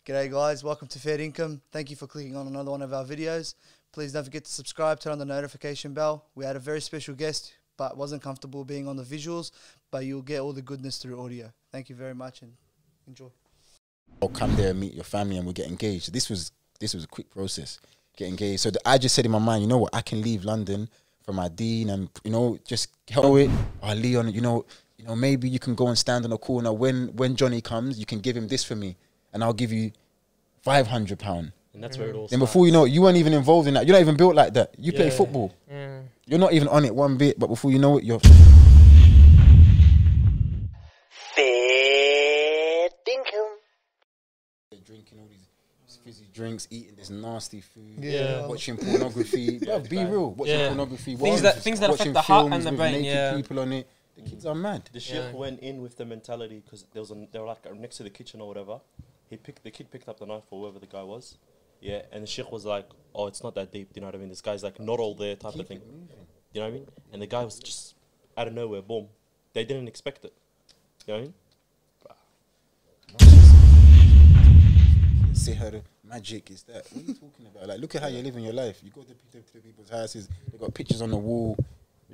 G'day guys, welcome to Fair Income. Thank you for clicking on another one of our videos. Please don't forget to subscribe, turn on the notification bell. We had a very special guest, but wasn't comfortable being on the visuals, but you'll get all the goodness through audio. Thank you very much and enjoy. I'll come there and meet your family and we'll get engaged. This was a quick process, get engaged. So I just said in my mind, you know what, I can leave London for my dean and, you know, just help it. Oh, Leon, you know, maybe you can go and stand on a corner. When Johnny comes, you can give him this for me and I'll give you £500. And that's where it all starts. Then before you know it, you weren't even involved in that. You're not even built like that. You play football. You're not even on it one bit, but before you know it, you're... Fair Dinkum. Drinking all these fizzy drinks, eating this nasty food, watching Yeah. pornography. Bruv, be real. Watching pornography. Things that affect the heart and the brain. Naked people on it. The kids are mad. The sheikh went in with the mentality because they were like next to the kitchen or whatever. The kid picked up the knife or whoever the guy was. Yeah, and the sheikh was like, "Oh, it's not that deep." Do you know what I mean? This guy's like, not all there type of thing. You know what I mean? And the guy was just out of nowhere, boom. They didn't expect it. You know what I mean? Sihr, magic, is that? What are you talking about? Like, look at how you're living your life. You go to people's houses, they got pictures on the wall.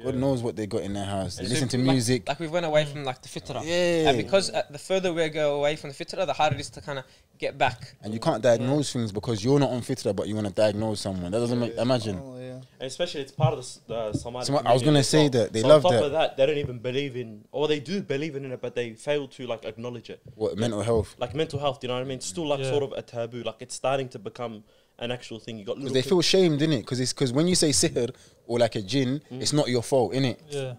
God knows what they got in their house. They listen to music. Like we went away from like the fitrah. Yeah. And because the further we go away from the fitrah, the harder it is to kind of get back. And you can't diagnose things because you're not on fitrah, but you want to diagnose someone. That doesn't make... Imagine. Oh, yeah. And especially it's part of the Somali community. I was going to as say well. that. They So love on top that. of that, they don't even believe in, or they do believe in it, but they fail to like acknowledge it. What, mental health? Like mental health, you know what I mean? It's still like sort of a taboo. Like it's starting to become an actual thing. You got Because little they feel shamed, innit? Because when you say sihr or like a jinn, it's not your fault, innit? Yeah.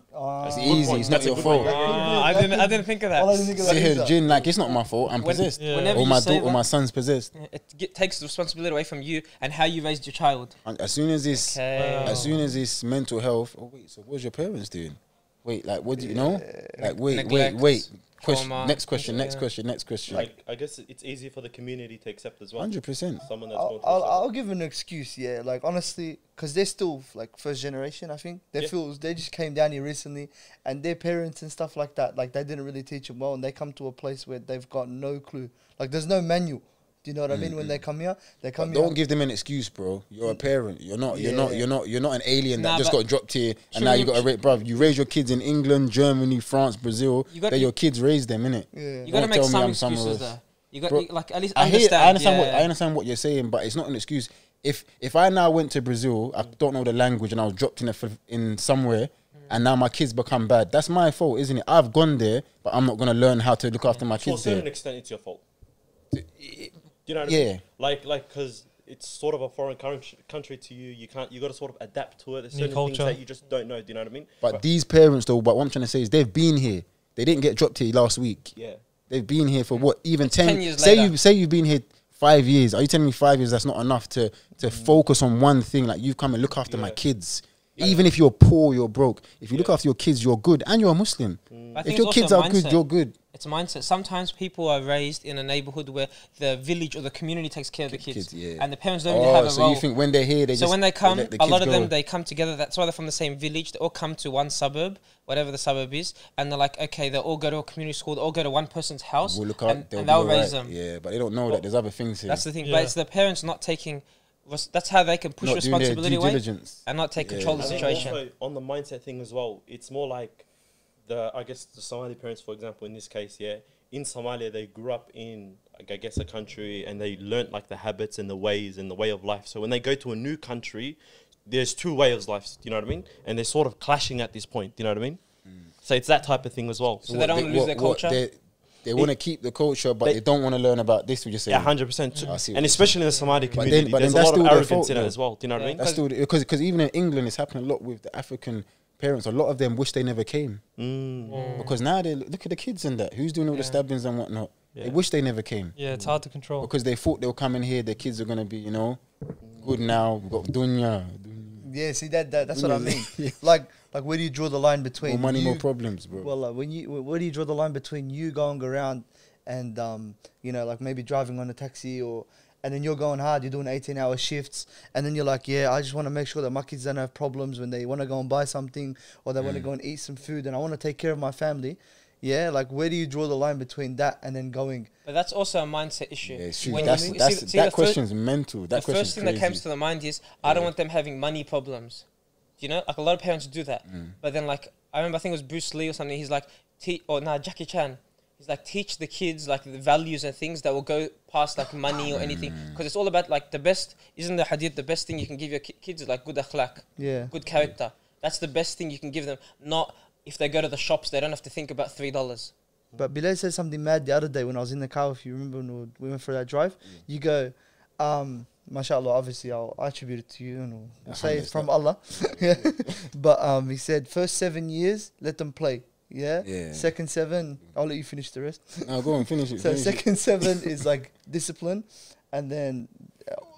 It's easy, it's not That's a your good fault. one. I didn't think of that. All I didn't think of that Sihr, either. jinn, like it's not my fault, I'm possessed. Whenever Or you my say daughter, or that, my son's possessed. it takes the responsibility away from you and how you raised your child. And as soon as this, Okay. as soon as this mental health, oh wait, so what's your parents doing? Wait, like what do you know? Like Neglect, wait. Question, trauma. next question, next Yeah. question, next question. Like I guess it's easy for the community to accept as well. 100%. Someone that's going through I'll something. give an excuse, yeah. Like honestly, because they're still like first generation. I think they just came down here recently, and their parents and stuff like that, like they didn't really teach them well, and they come to a place where they've got no clue. Like there's no manual. Do you know what I mean? When they come here, they come here. Don't give them an excuse, bro. You're a parent. You're not an alien that Nah, just but got dropped here and should now we- you got to raise, bruv. You raise your kids in England, Germany, France, Brazil. They're your kids raised them, innit? Yeah. You got to Don't make tell me some I'm excuses somewhere though. else. You got Bro, like at least I understand. I understand what you're saying, but it's not an excuse. If I now went to Brazil, I don't know the language, and I was dropped in somewhere, and now my kids become bad. That's my fault, isn't it? I've gone there, but I'm not gonna learn how to look after my To a kids certain there. extent, it's your fault. Do you know what I mean? Yeah. Like, because it's sort of a foreign country to you. You got to sort of adapt to it. There's certain things culture. that you just don't know. Do you know what I mean? But these parents, though, what I'm trying to say is they've been here. They didn't get dropped here last week. Yeah. They've been here for what? Even 10 years say later. you've been here 5 years. Are you telling me 5 years that's not enough to focus on one thing? Like you've come and look after my kids. Even if you're poor, you're broke. If you look after your kids, you're good, and you're a Muslim. I If think your it's kids also are good, mindset. you're good. It's a mindset. Sometimes people are raised in a neighborhood where the village or the community takes care of the kids, yeah. and the parents don't really have a so role. you think when they're here, So when they come, let the a lot kids of them, go. they come together. That's why they're from the same village. They all come to one suburb, whatever the suburb is, and they're like, okay, they all go to a community school. They all go to one person's house, We'll look and, out, and they'll they'll be raise alright. them. Yeah, but they don't know that there's other things here. That's the thing. Yeah. But it's the parents not taking. That's how they can push Not doing their responsibility due away diligence. and not take control of the I think situation. also on the mindset thing as well, it's more like I guess the Somali parents, for example, in this case, in Somalia, they grew up in, I guess, a country, and they learnt like the habits and the ways and the way of life. So when they go to a new country, there's two ways of life, you know what I mean? And they're sort of clashing at this point, you know what I mean? So it's that type of thing as well. So they don't want to lose their culture. They want to keep the culture, but they don't want to learn about this. What you're saying? Yeah, 100%. I see what And you're especially in the Somali community, but there's then a that's lot still of their arrogance fault, in it though. as well. Do you know what I mean? That's still because even in England, it's happening a lot with the African parents. A lot of them wish they never came because now they look at the kids and that. Who's doing all the stabbings and whatnot? They wish they never came Yeah, it's hard to control. because they thought they'll come in here. Their kids are gonna be, good now. We've got dunya. Yeah, see that's what I mean. Yeah. Like where do you draw the line between More money, you, more problems, bro. Well, where do you draw the line between you going around and like maybe driving on a taxi and then you're going hard, you're doing 18-hour shifts, and then you're like, yeah, I just want to make sure that my kids don't have problems when they want to go and buy something or they want to go and eat some food, and I want to take care of my family. Yeah, like where do you draw the line between that and then going? But that's also a mindset issue. Yeah, it's true. When That's, you- that's, see that the question's mental. That The question's first thing crazy. that comes to the mind is, I don't want them having money problems. You know, like a lot of parents do that. But then, like, I remember, I think it was Bruce Lee or something. He's like, Jackie Chan. He's like, teach the kids like the values and things that will go past like money or anything. Because it's all about like the best. Isn't the hadith the best thing you can give your kids is like good akhlaq, Yeah. good character. That's the best thing you can give them. Not if they go to the shops, they don't have to think about $3. But Bilal said something mad the other day when I was in the car. If you remember when we went for that drive, you go, mashallah, obviously I'll attribute it to you and we'll say it's from Allah. Yeah. But he said, first 7 years, let them play. Yeah? Yeah. Second 7, I'll let you finish the rest. No, go on, finish it. So finish it. second 7 is like discipline. And then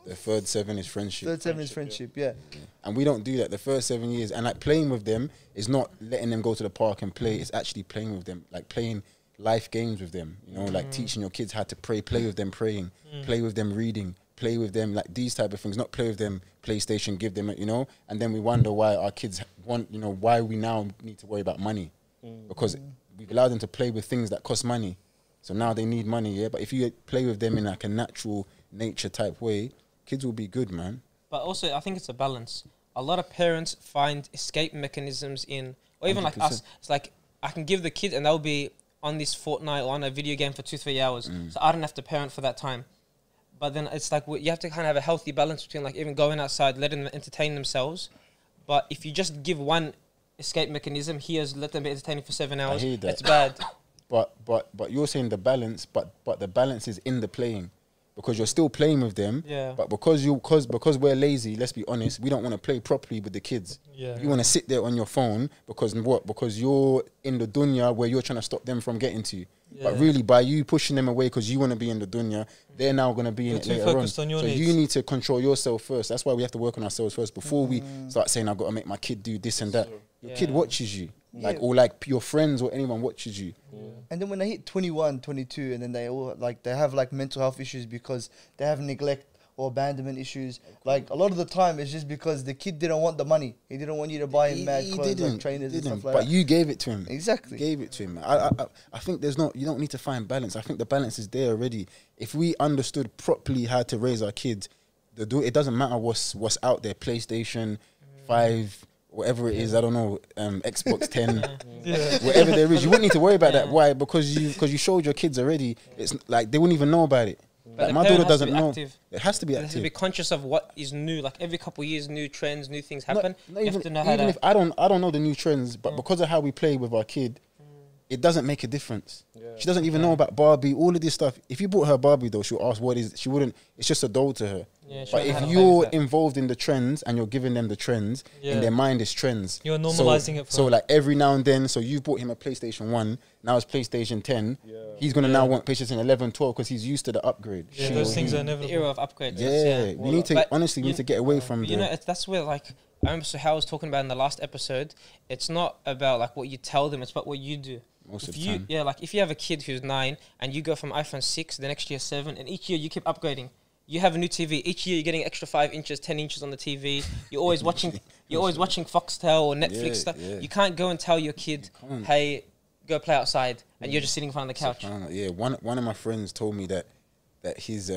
The third 7 is friendship. third 7 is friendship. Yeah. And we don't do that the first 7 years. And like playing with them is not letting them go to the park and play. It's actually playing with them, like playing life games with them. You know, like teaching your kids how to pray, play with them praying, play with them reading, play with them like these type of things. Not play with them PlayStation, give them, you know. And then we wonder why our kids want, you know, why we now need to worry about money because we've allowed them to play with things that cost money. So now they need money, yeah. But if you play with them in like a natural nature type way, kids will be good, man. But also, I think it's a balance. A lot of parents find escape mechanisms in, or even like 100%. us. It's like I can give the kid, and they'll be on this Fortnite or on a video game for 2-3 hours, so I don't have to parent for that time. But then it's like you have to kind of have a healthy balance between like even going outside, letting them entertain themselves. But if you just give one escape mechanism, here's let them be entertaining for 7 hours. hear that. It's bad. But you're saying the balance, but the balance is in the playing. Because you're still playing with them, Yeah. but because we're lazy, let's be honest, we don't want to play properly with the kids. Yeah. You want to sit there on your phone because what? Because you're in the dunya where you're trying to stop them from getting to you. But Yeah. really, by you pushing them away because you want to be in the dunya, they're now going to be in You're it too later on. focused on your So needs. you need to control yourself first. That's why we have to work on ourselves first before we start saying, I've got to make my kid do this and that. Your kid Yeah. watches you. Like, Yeah. or like your friends or anyone watches you. And then when they hit 21, 22, and then they all like they have like mental health issues because they have neglect or abandonment issues. Like a lot of the time, it's just because the kid didn't want the money. He didn't want you to buy him mad clothes, like trainers and stuff like but that. you gave it to him. Exactly. You gave it to him. I think you don't need to find balance. I think the balance is there already. If we understood properly how to raise our kids, it doesn't matter what's out there. PlayStation 5, whatever it is, I don't know, Xbox 10, Yeah. whatever there is, you wouldn't need to worry about that. Why? Because you showed your kids already. It's like they wouldn't even know about it. But Like the my parent daughter has to doesn't be know. active. It has to be They have to active. be conscious of what is new. Like every couple of years, new trends, new things happen. Not You have even, to know how even to. if I don't know the new trends, but because of how we play with our kid, it doesn't make a difference. She doesn't even know about Barbie, all of this stuff. If you bought her Barbie though, she'll ask what is. She wouldn't. It's just a doll to her. Yeah, she But won't know if how to play you're with that. involved in the trends and you're giving them the trends, in Yeah. their mind is trends. You're normalizing it for So them. like every now and then, so you bought him a PlayStation 1, now it's PlayStation 10. He's gonna now want PlayStation 11, 12 because he's used to the upgrade. Yeah, She those or things he. are The era inevitable. of upgrades. Yeah, we need to But honestly we you- need to get away from You know, the. that's where like I remember how I was talking about in the last episode. It's not about like what you tell them; it's about what you do. Most If of the you time. like if you have a kid who's 9 and you go from iPhone 6, the next year 7, and each year you keep upgrading. You have a new TV. Each year you're getting extra 5 inches, 10 inches on the TV. You're always watching. You're always watching Foxtel or Netflix Yeah, stuff. yeah. You can't go and tell your kid, can't. "Hey, go play outside," and you're just sitting in front of the couch. Yeah, one of my friends told me that his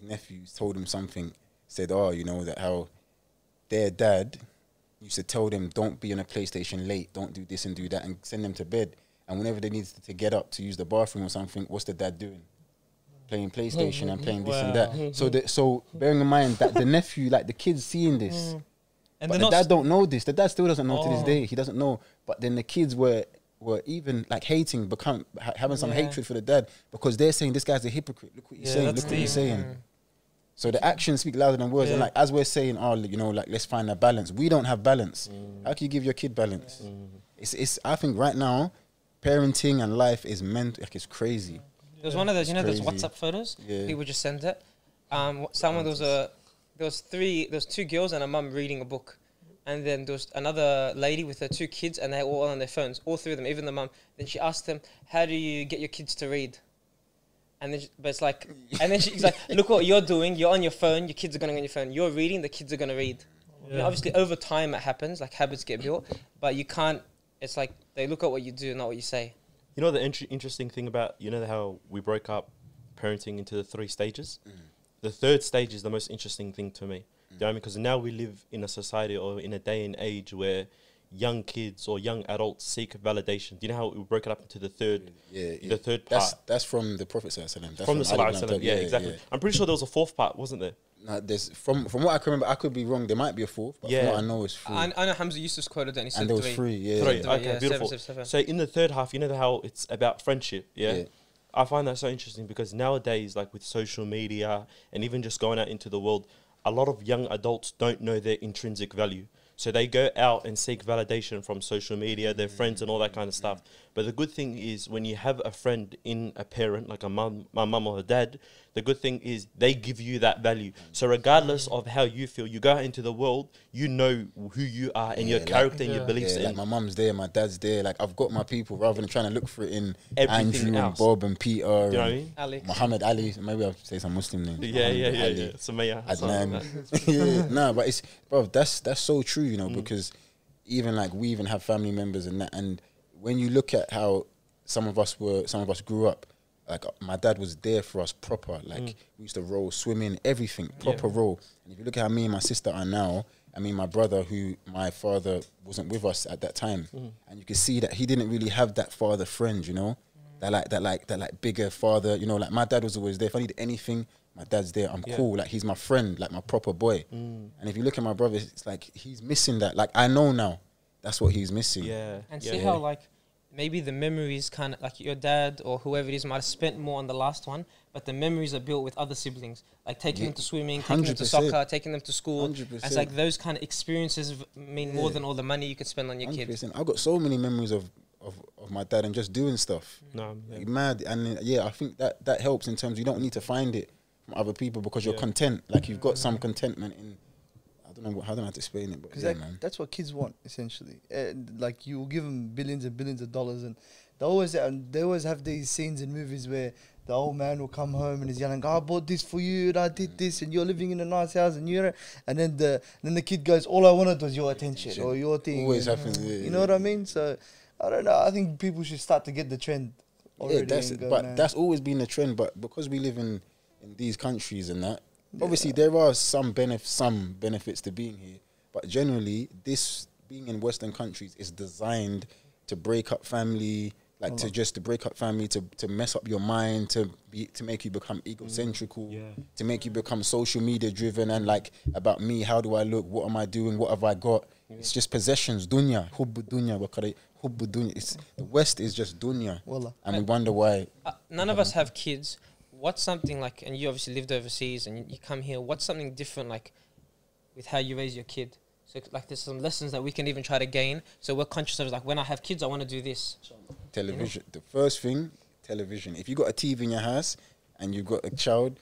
nephews told him something. Said, oh, you know that how their dad used to tell them don't be on a PlayStation late, don't do this and do that, and send them to bed. And whenever they needed to get up to use the bathroom or something, what's the dad doing? Playing PlayStation and playing this and that. So bearing in mind that the nephew, like the kids seeing this, And but they're the not dad don't know this. The dad still doesn't know to this Oh. day. He doesn't know. But then the kids were even like hating, having some Yeah. hatred for the dad because they're saying this guy's a hypocrite. Look what he's Yeah, saying. that's Look what he's deep. saying. So the actions speak louder than words. And Yeah. like as we're saying, oh, you know, like let's find a balance. We don't have balance. How can you give your kid balance? It's. I think right now, parenting and life is meant like it's crazy. There was one of those, you know, those Crazy. WhatsApp photos. Yeah. People just send it. Someone there was 2 girls and a mum reading a book, and then there was another lady with her 2 kids, and they were all on their phones, all 3 of them, even the mum. Then she asked them, "How do you get your kids to read?" And then, but it's like, and then she's like, "Look what you're doing. You're on your phone. Your kids are going on your phone. You're reading. The kids are going to read." You know, Yeah. obviously, over time it happens. Like habits get built, but you can't it's like they look at what you do, not what you say. You know the interesting thing about, you know how we broke up parenting into the 3 stages? The 3rd stage is the most interesting thing to me. Do you know what I mean? Because now we live in a society or in a day and age where young kids or young adults seek validation. Do you know how we broke it up into the third the third part? That's from the Prophet ﷺ. That's From the Ali Sallallahu ibn Alaihi Wasallam, Abi yeah, Talib. exactly. I'm pretty sure there was a 4th part, wasn't there? No, there's from what I can remember, I could be wrong. There might be a 4th, but Yeah. from what I know, it's 3. I know Hamza Yusuf's quoted and he said And there was 3. 3. Yeah, 3. yeah. Okay, yeah, beautiful. 7. So in the 3rd half, you know how it's about friendship, yeah? Yeah. I find that so interesting because nowadays, like with social media and even just going out into the world, a lot of young adults don't know their intrinsic value. So they go out and seek validation from social media, their friends and all that kind of stuff. But the good thing is when you have a friend in a parent, like my mum or a dad, the good thing is they give you that value. So regardless of how you feel, you go out into the world, you know who you are and your character and your beliefs. Yeah, like and my mum's there, my dad's there. Like I've got my people rather than trying to look for it in Everything Andrew else. and Bob and Peter. you know what I and mean? Ali. Muhammad Ali. Maybe I'll say some Muslim names. Yeah, Muhammad yeah. Ali, Sumaya, something like that. Adnan. Yeah, nah, but it's bro. That's so true, you know, because even like we even have family members and that, and when you look at how some of us grew up, like my dad was there for us proper. Like we used to roll, swimming, everything proper roll. And if you look at how me and my sister are now, I mean my brother, who my father wasn't with us at that time, and you can see that he didn't really have that father friend, you know, that bigger father, you know, like my dad was always there. If I need anything, my dad's there. I'm cool. Like he's my friend, like my proper boy. And if you look at my brother, it's like he's missing that. Like I know now, that's what he's missing. Yeah. And yeah. see how like maybe the memories kind of like your dad or whoever it is might have spent more on the last one, but the memories are built with other siblings, like taking them to swimming, taking them to 100%. soccer, taking them to school. 100%. It's like those kind of experiences mean more than all the money you could spend on your kids. 100%. I've got so many memories of my dad and just doing stuff. No, yeah. Like mad. And yeah, I think that helps in terms you don't need to find it from other people because you're content. Like you've got some contentment in. I don't know how to explain it, but Because yeah, man. that's what kids want, essentially. Like you will give them billions and billions of dollars, and they always have these scenes in movies where the old man will come home and he's yelling, "I bought this for you, and I did this, and you're living in a nice house, and you're," and then the kid goes, "All I wanted was your attention or your thing." Always and, happens. Yeah, You know what I mean? So I don't know. I think people should start to get the trend already. Yeah, that's and it. go, But "Man." that's always been the trend. But because we live in these countries and that, obviously there are some benefits to being here. But generally, this being in Western countries is designed to break up family, like to break up family, to mess up your mind, to make you become egocentrical, to make you become social media driven and like about me, how do I look, what am I doing, what have I got? It's just possessions, dunya, hubbu dunya, hubbu dunya. It's the West is just dunya, Wallah. and we wonder why. None of us have kids. What's something like, and you obviously lived overseas and you come here, what's something different like with how you raise your kid? So like there's some lessons that we can even try to gain. So we're conscious of like when I have kids, I want to do this. Television. The first thing, television. If you got a TV in your house and you've got a child,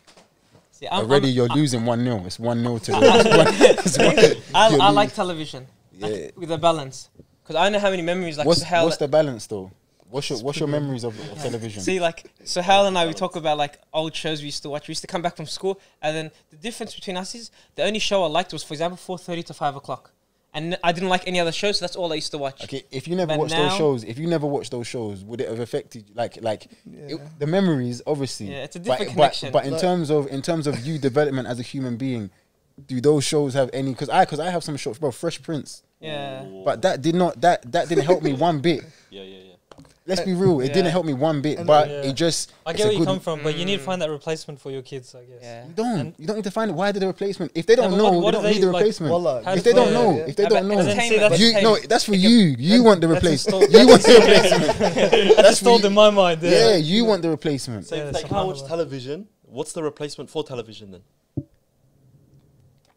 See, already you're losing 1-0. It's 1-0 to the. I like television, Yeah. like, with a balance, because I know how many memories like What's Suhail. the balance though? What's your memories of television? See, like Suhail and I, we talk about like old shows we used to watch. We used to come back from school, and then the difference between us is the only show I liked was, for example, 4:30 to 5 o'clock, and I didn't like any other shows. So that's all I used to watch. Okay, if you never But watched now- those shows, would it have affected the memories? Obviously, Yeah, it's a different but, connection. But in terms of you development as a human being, do those shows have any? Because I have some shows, bro. Fresh Prince, Yeah. but that didn't help me one bit. Yeah. Let's be real, it Yeah. didn't help me one bit, but Yeah. it just. I it's get a where you good- come from, but you need to find that replacement for your kids, I guess. Yeah. You don't need to find it. Why did the replacement? If they don't but know, what they do don't need the like, replacement. Wallah. how If does they don't the- know, if they don't know, Entertainment. no, that's for you. You want the That's replacement. installed- You want the replacement. That's installed in my mind. Yeah, you want the replacement. So Yeah, if they can't watch subhanAllah. television, what's the replacement for television then?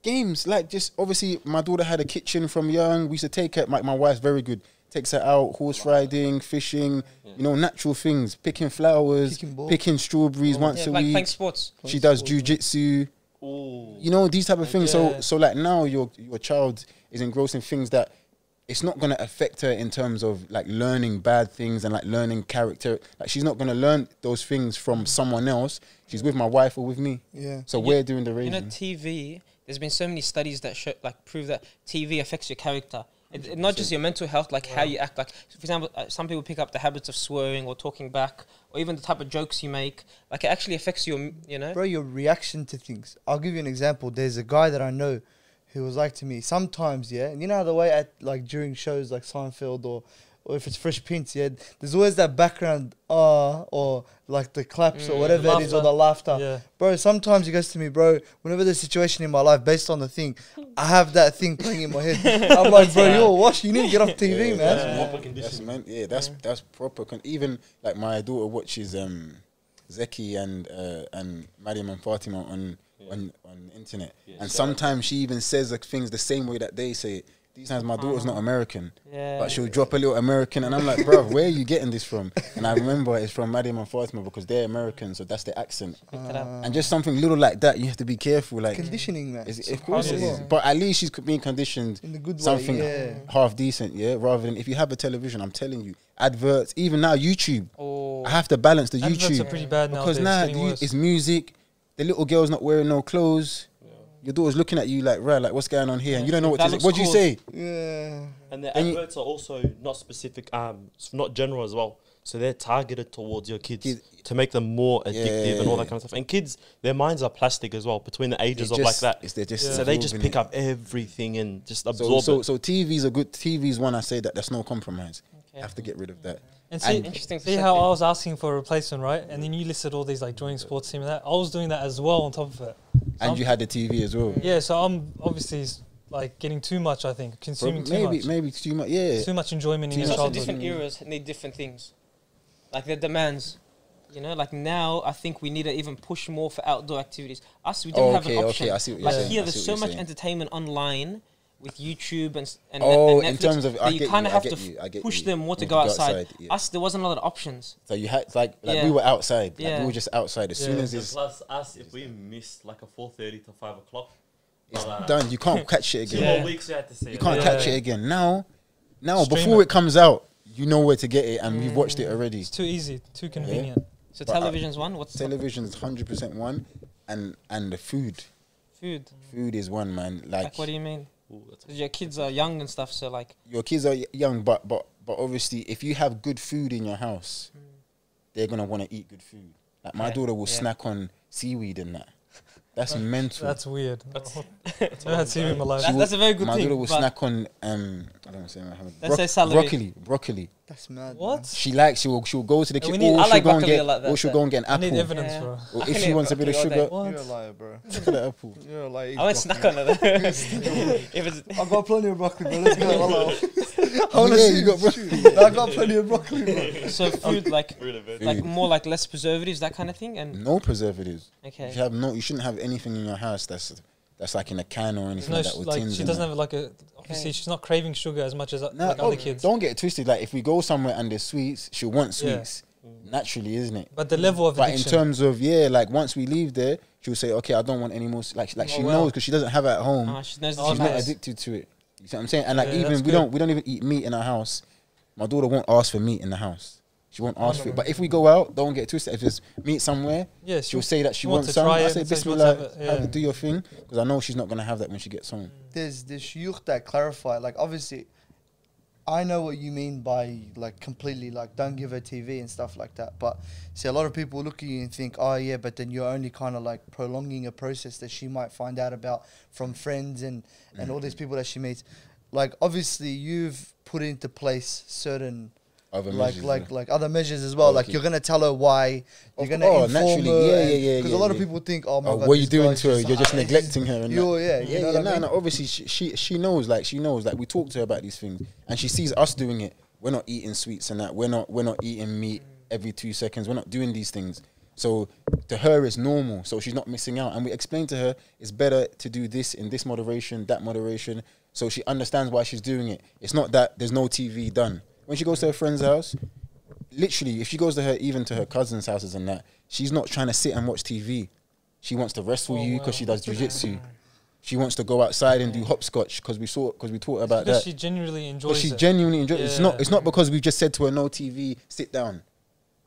Games like just obviously, my daughter had a kitchen from young. We used to take her. My wife's very good. Takes her out horse riding, fishing. You know, natural things, picking flowers, Kicking ball. picking strawberries once Yeah, a like week. playing sports. She does jujitsu. Ooh. You know, these type of things. Yeah. So like now your child is engrossed in things that it's not gonna affect her in terms of like learning bad things and like learning character. Like she's not gonna learn those things from someone else. She's with my wife or with me. Yeah. So we're doing the You raising. know, TV. There's been so many studies that show, like, prove that TV affects your character. Not just your mental health, like how you act. Like, for example, some people pick up the habits of swearing or talking back, or even the type of jokes you make. Like, it actually affects your, you know. Bro, your reaction to things. I'll give you an example. There's a guy that I know who was like to me sometimes, yeah. And you know how the way at like during shows like Seinfeld or if it's Fresh Prince, yeah, there's always that background or like the claps or whatever it is, or the laughter. Yeah. Bro, sometimes he goes to me, bro, whenever there's a situation in my life based on the thing, I have that thing playing in my head. I'm like, bro, you're washed. You need to get off TV, man. That's proper. Even like my daughter watches Zeki and Mariam and Fatima on the internet, and sometimes she even says like things the same way that they say it. These times my daughter's not American, but she'll drop a little American, and I'm like, bro, where are you getting this from? And I remember it's from Mariam and Fatima because they're American, so that's their accent. And just something little like that, you have to be careful. Like Conditioning, man. of course it is, but at least she's being conditioned In the good way, something yeah. half decent, yeah. Rather than if you have a television, I'm telling you, adverts. Even now, YouTube. Oh. I have to balance the Adverts YouTube are pretty bad because nowadays. now Getting worse. it's music. The little girl's not wearing no clothes. Your daughter's looking at you like, right, like what's going on here? And you don't know what That to say. looks What do you cool. say? Yeah. And the And you- adverts are also not specific, not general as well. So they're targeted towards your kids to make them more addictive and all that kind of stuff. And kids, their minds are plastic as well between the ages of like that. They're just So they just absorbing pick it. up everything and just absorb So TV's a good. TV's one I say that there's no compromise. Okay. Have to get rid of that. And see, Interesting see how perspective. I was asking for a replacement, right? And then you listed all these like joining sports team and that. I was doing that as well on top of it. And you had the TV as well. Yeah, so I'm obviously like getting too much. I think consuming too much. Maybe too much. Yeah. Too much enjoyment in Too your much. Also, childhood. different eras need different things. Like their demands. You know, like now I think we need to even push more for outdoor activities. Us, we didn't have an option. I see what you're Like saying. here, I see there's what so you're much saying. entertainment online with YouTube and Oh, and in Netflix terms of, that I you get kind you, of I have get to you, I get push you. them more to Want go outside. yeah. Us, there wasn't a lot of options. So you had like Yeah. we were outside. Like Yeah. we were just outside. As soon Yeah. as it's Plus us, if we missed like a 4:30 to 5 o'clock, done, you can't catch it 2 again. more weeks you had to see You it. can't Yeah. catch it again. Now Stream before it. it comes out, you know where to get it, and we've watched it already. It's too easy, too convenient. So But, television's one. What's Television is 100% one, and the food food? is one, man. Like, what do you mean? Ooh, that's 'Cause your kids are young and stuff, so like, Your kids are young, but obviously, if you have good food in your house, they're gonna want to eat good food. Like my Okay, daughter will yeah. snack on seaweed and that. That's mental. That's weird. That's- Never had seaweed in my life. that's a very good my thing. daughter will but snack on I don't want to say Let's say celery. broccoli. That's mad. What? She'll go to the Yeah, we kitchen, need- or I she'll like go and broccoli get, a lot, or she'll that's go and get an I need apple. evidence, Yeah. bro. Or I if can she eat wants a bit of broccoli all sugar, day. What? You're a liar, bro. look at the apple. You're a liar. I won't snack on it. If it's I got plenty of broccoli, bro. Let's go. Hello. I want Yeah, to see you got I got plenty of broccoli, bro. so food like Food. more like less preservatives, that kind of thing, and No preservatives. okay. You shouldn't have anything in your house that's like in a can or anything No, like that with like tins. she in doesn't it. have like a. Obviously, Okay. she's not craving sugar as much as No, like other kids. Don't get it twisted. Like if we go somewhere and there's sweets, she'll want Yeah. sweets naturally, isn't it? But the level of But in addiction. terms of like once we leave there, she'll say, okay, I don't want any more. Like she well. knows because she doesn't have it at home. She knows the Oh, She's nice. not addicted to it. You see what I'm saying? And like Yeah, even that's we good. don't even eat meat in our house. My daughter won't ask for meat in the house. She won't ask for it. no. But if we go out, don't get it twisted. If there's meat somewhere, Yeah, she'll say that she wants wants to some. try I it say, and say she wants to Bismillah, have it, have yeah. it, do your thing, because I know she's not gonna have that when she gets home. There's shuyukh that clarify. Like obviously, I know what you mean by like completely like don't give her TV and stuff like that. But see, a lot of people look at you and think, oh yeah, but then you're only kind of like prolonging a process that she might find out about from friends and all these people that she meets. Like obviously, you've put into place certain Other measures, yeah. like other measures as well. Oh, Like okay. you're gonna tell her why. You're Of gonna course, inform naturally, her. yeah. Because a lot of people think, oh my Oh, god, what are you this doing guy's to her? You're just ah, neglecting her. And You're that. you know what I mean? Obviously, she knows. Like we talk to her about these things, and she sees us doing it. We're not eating sweets and that. We're not eating meat every 2 seconds. We're not doing these things. So to her, it's normal. So she's not missing out. And we explain to her it's better to do this in this moderation, that moderation. So she understands why she's doing it. It's not that there's no TV done. When she goes to her friend's house, literally, if she goes to her, even to her cousins' houses and that, she's not trying to sit and watch TV. She wants to wrestle you because she does jiu-jitsu. She wants to go outside and do hopscotch because we taught her about because that. she genuinely Because enjoys she it. genuinely enjoys it. Yeah. It's not because we just said to her, no TV, sit down.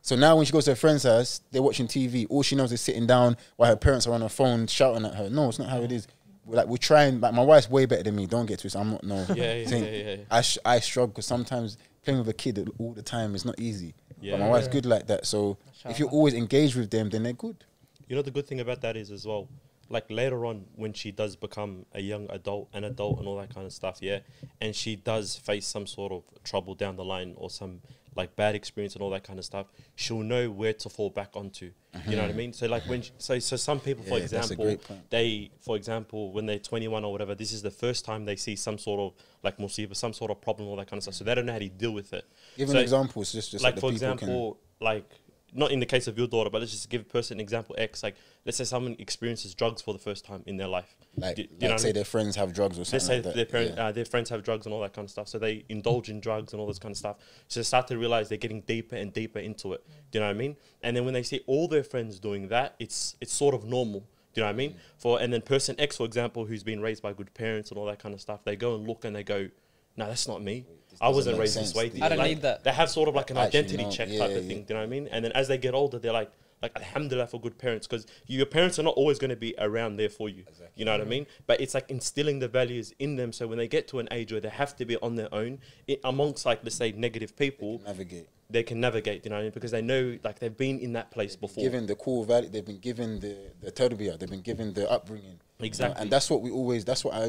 So now when she goes to her friend's house, they're watching TV. All she knows is sitting down while her parents are on her phone shouting at her. No, it's not how it is. we're trying. Like my wife's way better than me. Don't get twisted. I'm not no. Yeah. saying- I struggle because sometimes playing with a kid all the time is not easy. Yeah. But my wife's good like that. So if you're always engaged with them, then they're good. You know, the good thing about that is as well, like later on when she does become a young adult, an adult and all that kind of stuff, yeah, and she does face some sort of trouble down the line or some like bad experience and all that kind of stuff, she'll know where to fall back onto. You know what I mean? So like when so some people, for Yeah, that's a example, great point. they, for example, when they're 21 or whatever, this is the first time they see some sort of like musiba, some sort of problem, all that kind of stuff. So they don't know how to deal with it. Give So, an example. It's just like the for people example, like not in the case of your daughter, but let's just give a person example X. Like let's say someone experiences drugs for the first time in their life. like, you like know what I say mean? their friends have drugs or Let's something say like that. their parent, Yeah. their friends have drugs and all that kind of stuff, so they indulge in drugs and all this kind of stuff. So they start to realize they're getting deeper and deeper into it. Do you know what I mean? And then when they see all their friends doing that, it's sort of normal. Do you know what I mean? And then person X, for example, who's been raised by good parents and all that kind of stuff, they go and look and they go, "No, that's not me. I doesn't wasn't make raised this sense. way." I don't Like, need that. They have sort of like an Actually, identity no. check Yeah, type of yeah. thing. Do you know what I mean? And then as they get older, they're like alhamdulillah for good parents, because your parents are not always going to be around there for you. You know what I mean? But it's like instilling the values in them, so when they get to an age where they have to be on their own amongst, like, let's say, negative people, Navigate. they can navigate. You know what I mean? Because they know, like, they've been in that place before. Given the core value, they've been given the tarbiyah, they've been given the upbringing. Exactly. And that's what I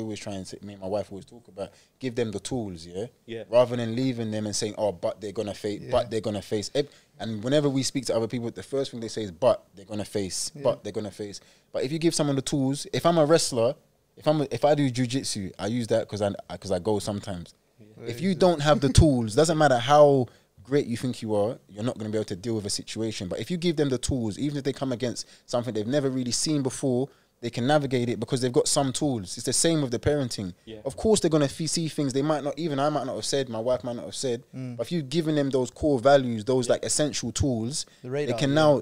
always try and say, me and my wife always talk about. Give them the tools, yeah? Yeah. Rather than leaving them and saying, "Oh, but they're gonna face, but they're gonna face." And whenever we speak to other people, the first thing they say is, "But they're gonna face, but they're gonna face." But if you give someone the tools, if I'm a wrestler, if I do jujitsu, I use that because I go sometimes. If you don't have the tools, doesn't matter how great you think you are, you're not going to be able to deal with a situation. But if you give them the tools, even if they come against something they've never really seen before, they can navigate it because they've got some tools. It's the same with the parenting. Yeah. Of course, they're going to see things I might not have said, my wife might not have said. But if you've given them those core values, those like essential tools, The radar, they can now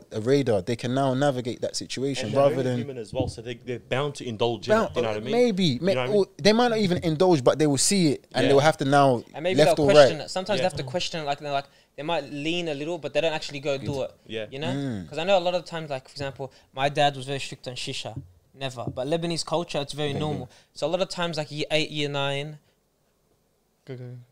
they can now navigate that situation And they're rather only than human as well, so they're bound to indulge in it. You know what I mean? maybe You know what I mean? or they might not even indulge, but they will see it and Yeah. they will have to now And maybe left they'll or question right. it. Sometimes they have to question it. Like they're like they might lean a little, but they don't actually go do it. Yeah. You know, because I know a lot of times, like for example, my dad was very strict on shisha, never. But Lebanese culture, it's very normal. So a lot of times, like year 8, year 9.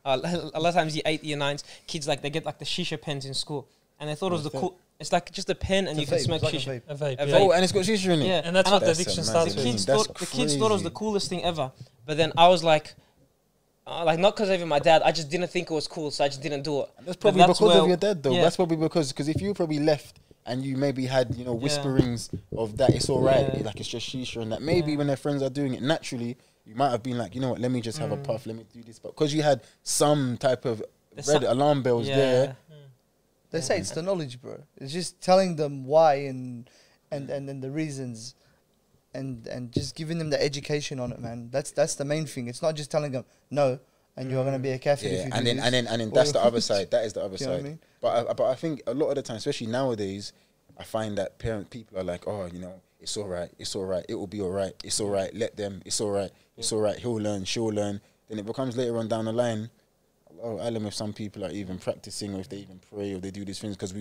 A lot of times, year 8, year 9s, kids like they get like the shisha pens in school, and they thought it was the cool. It's like just a pen, and you can smoke like shisha. A vape. A Yeah. vape. Oh, and it's got shisha in it. Yeah, And that's And what the That's addiction amazing. starts The with. kids, That's thought, the kids thought it was the crazy. coolest thing ever. But then I was like not because of even my dad. I just didn't think it was cool, so I just didn't do it. That's But probably that's because where- of your dad, though. yeah. That's probably because if you probably left and you maybe had whisperings of that, it's all right, Yeah. like it's just shisha and that. Maybe when their friends are doing it naturally, you might have been like, you know what, let me just have a puff, let me do this. But because you had some type of There's red some- alarm bells there, They say it's the knowledge, bro. It's just telling them why and the reasons, and just giving them the education on it, man. That's the main thing. It's not just telling them no, and you're gonna be a kafir if yeah, you and do then this. and then Or that's the you're- other side. That is the other Do you know what side. I mean? But I think a lot of the time, especially nowadays, I find that people are like, oh, it's all right, it will be all right, it's all right, let them, it's all right, it's all right, he'll learn, she'll learn. Then it becomes later on down the line, oh, Alam, if some people are even practicing, or if they even pray, or they do these things, because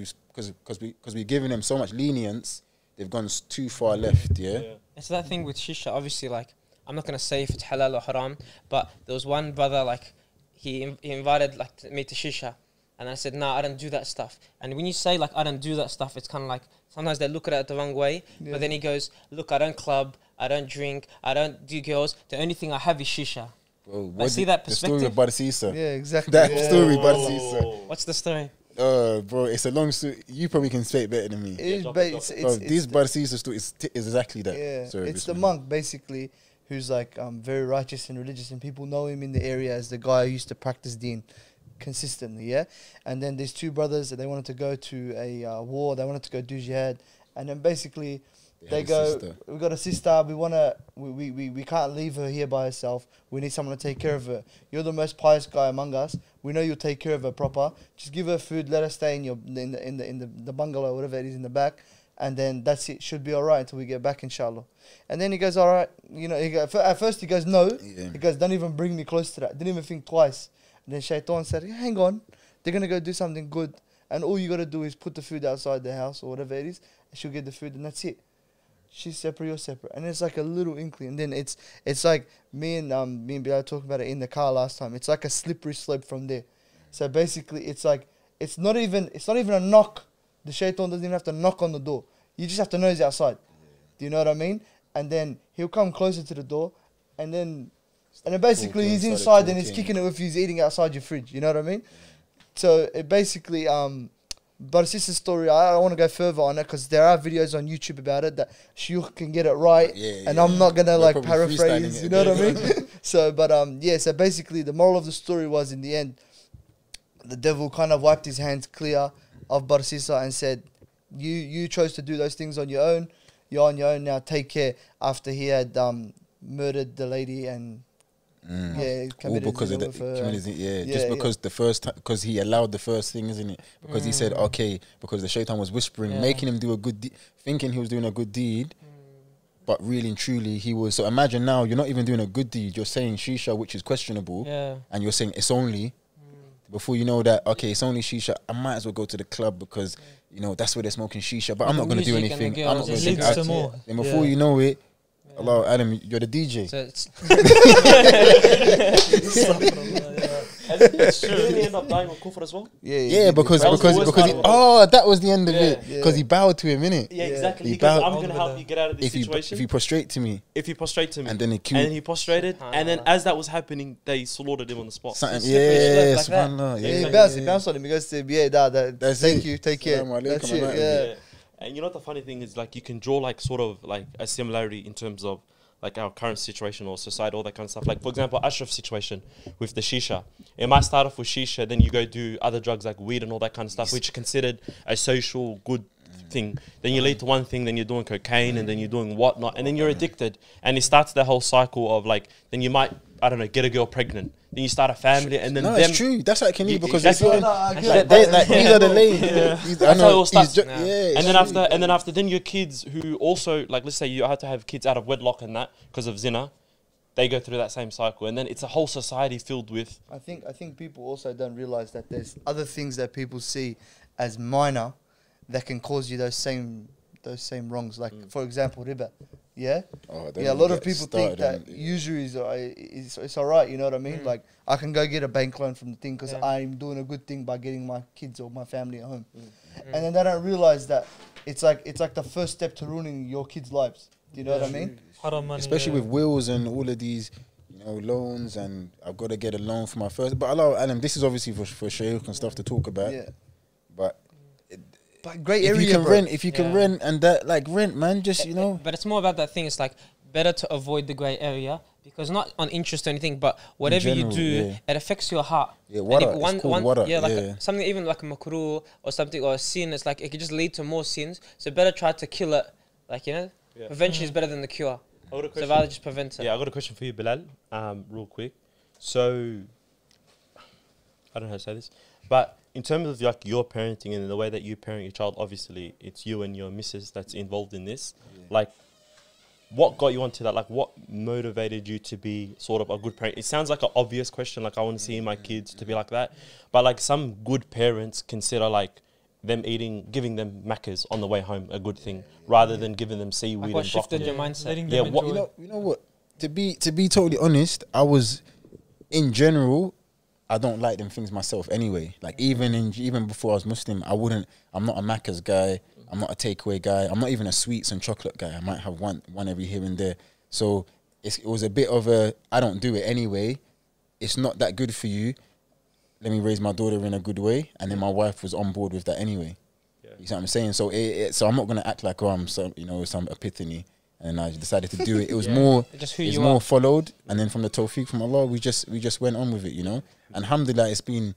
we've given them so much lenience, they've gone too far left. Yeah. It's that thing with shisha. Obviously, like I'm not gonna say if it's halal or haram, but there was one brother like he invited like me to shisha, and I said I don't do that stuff. And when you say like I don't do that stuff, it's kind of like sometimes they look at it the wrong way. Yeah. But then he goes, look, I don't club, I don't drink, I don't do girls. The only thing I have is shisha. Bro, I see that the story of perspective. Badasisa. Yeah, exactly. That yeah. story, Badasisa. What's the story? Bro, it's a long story. You probably can say it better than me. It is, drop but it, it's, drop it's, Bro, it's this the- Badasisa story is exactly that. Yeah, Sorry, it's the Bismillah. monk basically who's like very righteous and religious, and people know him in the area as the guy who used to practice deen consistently. Yeah, and then there's two brothers that they wanted to go to a war. They wanted to go do jihad, and then basically they had a go, sister. we got a sister. We can't leave her here by herself. We need someone to take care of her. You're the most pious guy among us. We know you'll take care of her proper. Just give her food. Let her stay in the bungalow, whatever it is in the back. And then that's it. Should be all right until we get back, inshallah. And then he goes, all right. At first he goes, no. Yeah. He goes, don't even bring me close to that. Didn't even think twice. And then Shaitan said, hang on. They're going to go do something good. And all you got to do is put the food outside the house or whatever it is. And she'll get the food and that's it. she's separate, you're separate, and it's like a little inkling, and then it's like me and Bilal talking about it in the car last time. It's like a slippery slope from there. So basically, it's like it's not even a knock. The shaitan doesn't even have to knock on the door. You just have to know he's outside. Do you know what I mean? And then he'll come closer to the door, and then basically he's inside and he's kicking it if he's eating outside your fridge. You know what I mean? So it basically but it's just a story. I don't want to go further on it because there are videos on YouTube about it that Shuyukh can get it right, and I'm not gonna like paraphrase. You know what I mean? So, but so basically the moral of the story was in the end, the devil kind of wiped his hands clear of Barsisa and said, "You chose to do those things on your own. You're on your own now. Take care." After he had murdered the lady and all because of the community, just because the first time, because he allowed the first thing, isn't it? Because he said, okay, because the shaitan was whispering, making him do a good deed, thinking he was doing a good deed, but really and truly he was. So imagine now, you're not even doing a good deed, you're saying shisha, which is questionable, and you're saying it's only, before you know that, okay, it's only shisha, I might as well go to the club because, you know, that's where they're smoking shisha, but I'm not going to do anything. I'm not going to leads to more. And before you know it, hello, Adam, you're the DJ. So it's It's true. Didn't he end up dying on kufr as well? Because That was the worst he, part that was the end of it. Because he bowed to him, innit? Yeah, exactly. He He goes, bowed- I'm going to help you get out of this situation. If you prostrate to me, If you prostrate to me. and then he killed. And he prostrated, and then as that was happening, they slaughtered him on the spot. Something, slippery slope like that. subhanallah, he bounced on him. He goes to thank you, take care. Assalamu alaikum, That's it. alaikum. Yeah. And you know what the funny thing is, like, you can draw like sort of like a similarity in terms of like our current situation or society, all that kind of stuff. Like, for example, Ashraf's situation with the shisha. It might start off with shisha, then you go do other drugs like weed and all that kind of stuff, which are considered a social good thing. Then you lead to one thing, then you're doing cocaine, and then you're doing whatnot, and then you're addicted. And it starts the whole cycle of like, then you might, I don't know, get a girl pregnant. Then you start a family, and then No, them, it's true. That's how it can be because that's if you're- what- these are the ladies. That's how it all starts. And And then after, then your kids who also, like, let's say you have to have kids out of wedlock and that because of zina, they go through that same cycle, and then it's a whole society filled with. I think people also don't realize that there's other things that people see as minor that can cause you those same wrongs. Like for example, riba. Yeah. A lot of people think that usury is it's alright. You know what I mean? Like I can go get a bank loan from the thing because I'm doing a good thing by getting my kids or my family at home, and then they don't realize that it's like the first step to ruining your kids' lives. Do you know what I mean? Haram money, especially with wills and all of these, you know, loans, and I've got to get a loan for my first. But Allah, Adam, this is obviously for shaykh and stuff to talk about. Yeah. But Great if area, you can bro. rent, rent and that, like rent, man, just you know. But it's more about that thing. It's like better to avoid the grey area because not on interest or anything, but whatever general, you do, it affects your heart. Yeah, And wara, if it's called wara, like something even like a makruh or something or a sin. It's like it could just lead to more sins. So better try to kill it. Like prevention is better than the cure. I got a So question. rather just prevent it. Yeah, I got a question for you, Bilal. Real quick. So I don't know how to say this, but in terms of like your parenting and the way that you parent your child, obviously it's you and your missus that's involved in this. Like, what got you onto that? Like, what motivated you to be sort of a good parent? It sounds like an obvious question. Like, I want to see my kids to be like that, but like some good parents consider like them giving them macas on the way home a good thing, rather than giving them seaweed Like what and shifted broccoli. your mindset? Letting Yeah, them what- enjoy. You know what? To be totally honest, I was, in general, I don't like them things myself anyway. Like even before I was Muslim, I'm not a Macca's guy. I'm not a takeaway guy. I'm not even a sweets and chocolate guy. I might have one every here and there. So it was a bit of a, I don't do it anyway. It's not that good for you. Let me raise my daughter in a good way. And then my wife was on board with that anyway. Yeah. You see what I'm saying? So so I'm not going to act like, I'm some epiphany. And I decided to do it. It was more, Just who it's you more are. followed, and then from the tawfiq from Allah, we just went on with it, you know. And alhamdulillah, it's been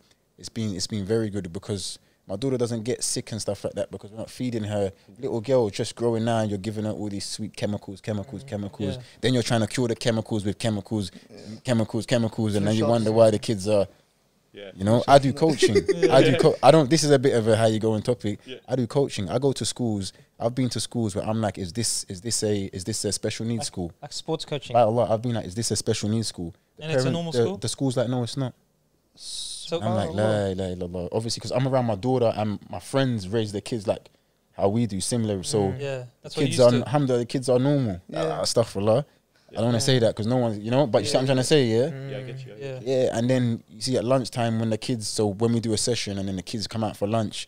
very good because my daughter doesn't get sick and stuff like that because we're not feeding her. Little girl just growing now, and you're giving her all these sweet chemicals. Yeah. Then you're trying to cure the chemicals with chemicals, and then you wonder why the kids are. Yeah. You know, I do coaching. I don't. This is a bit of a how you go on topic. Yeah. I do coaching. I go to schools. I've been to schools where I'm like, is this a special needs school? Like sports coaching. By Allah, I've been like, is this a special needs school? And it's a normal school? The school's like, no, it's not. So I'm like, la ilaha illallah. Obviously, because I'm around my daughter and my friends raise their kids like how we do, similar. So Yeah, that's what you kids used are, to. alhamdulillah, the kids are normal. Yeah. Astaghfirullah. I don't want to say that because no one, you know, but you see what I'm trying to say, yeah? Yeah, I get you. I get Yeah. you. Yeah, and then you see at lunchtime when the kids, so when we do a session and then the kids come out for lunch,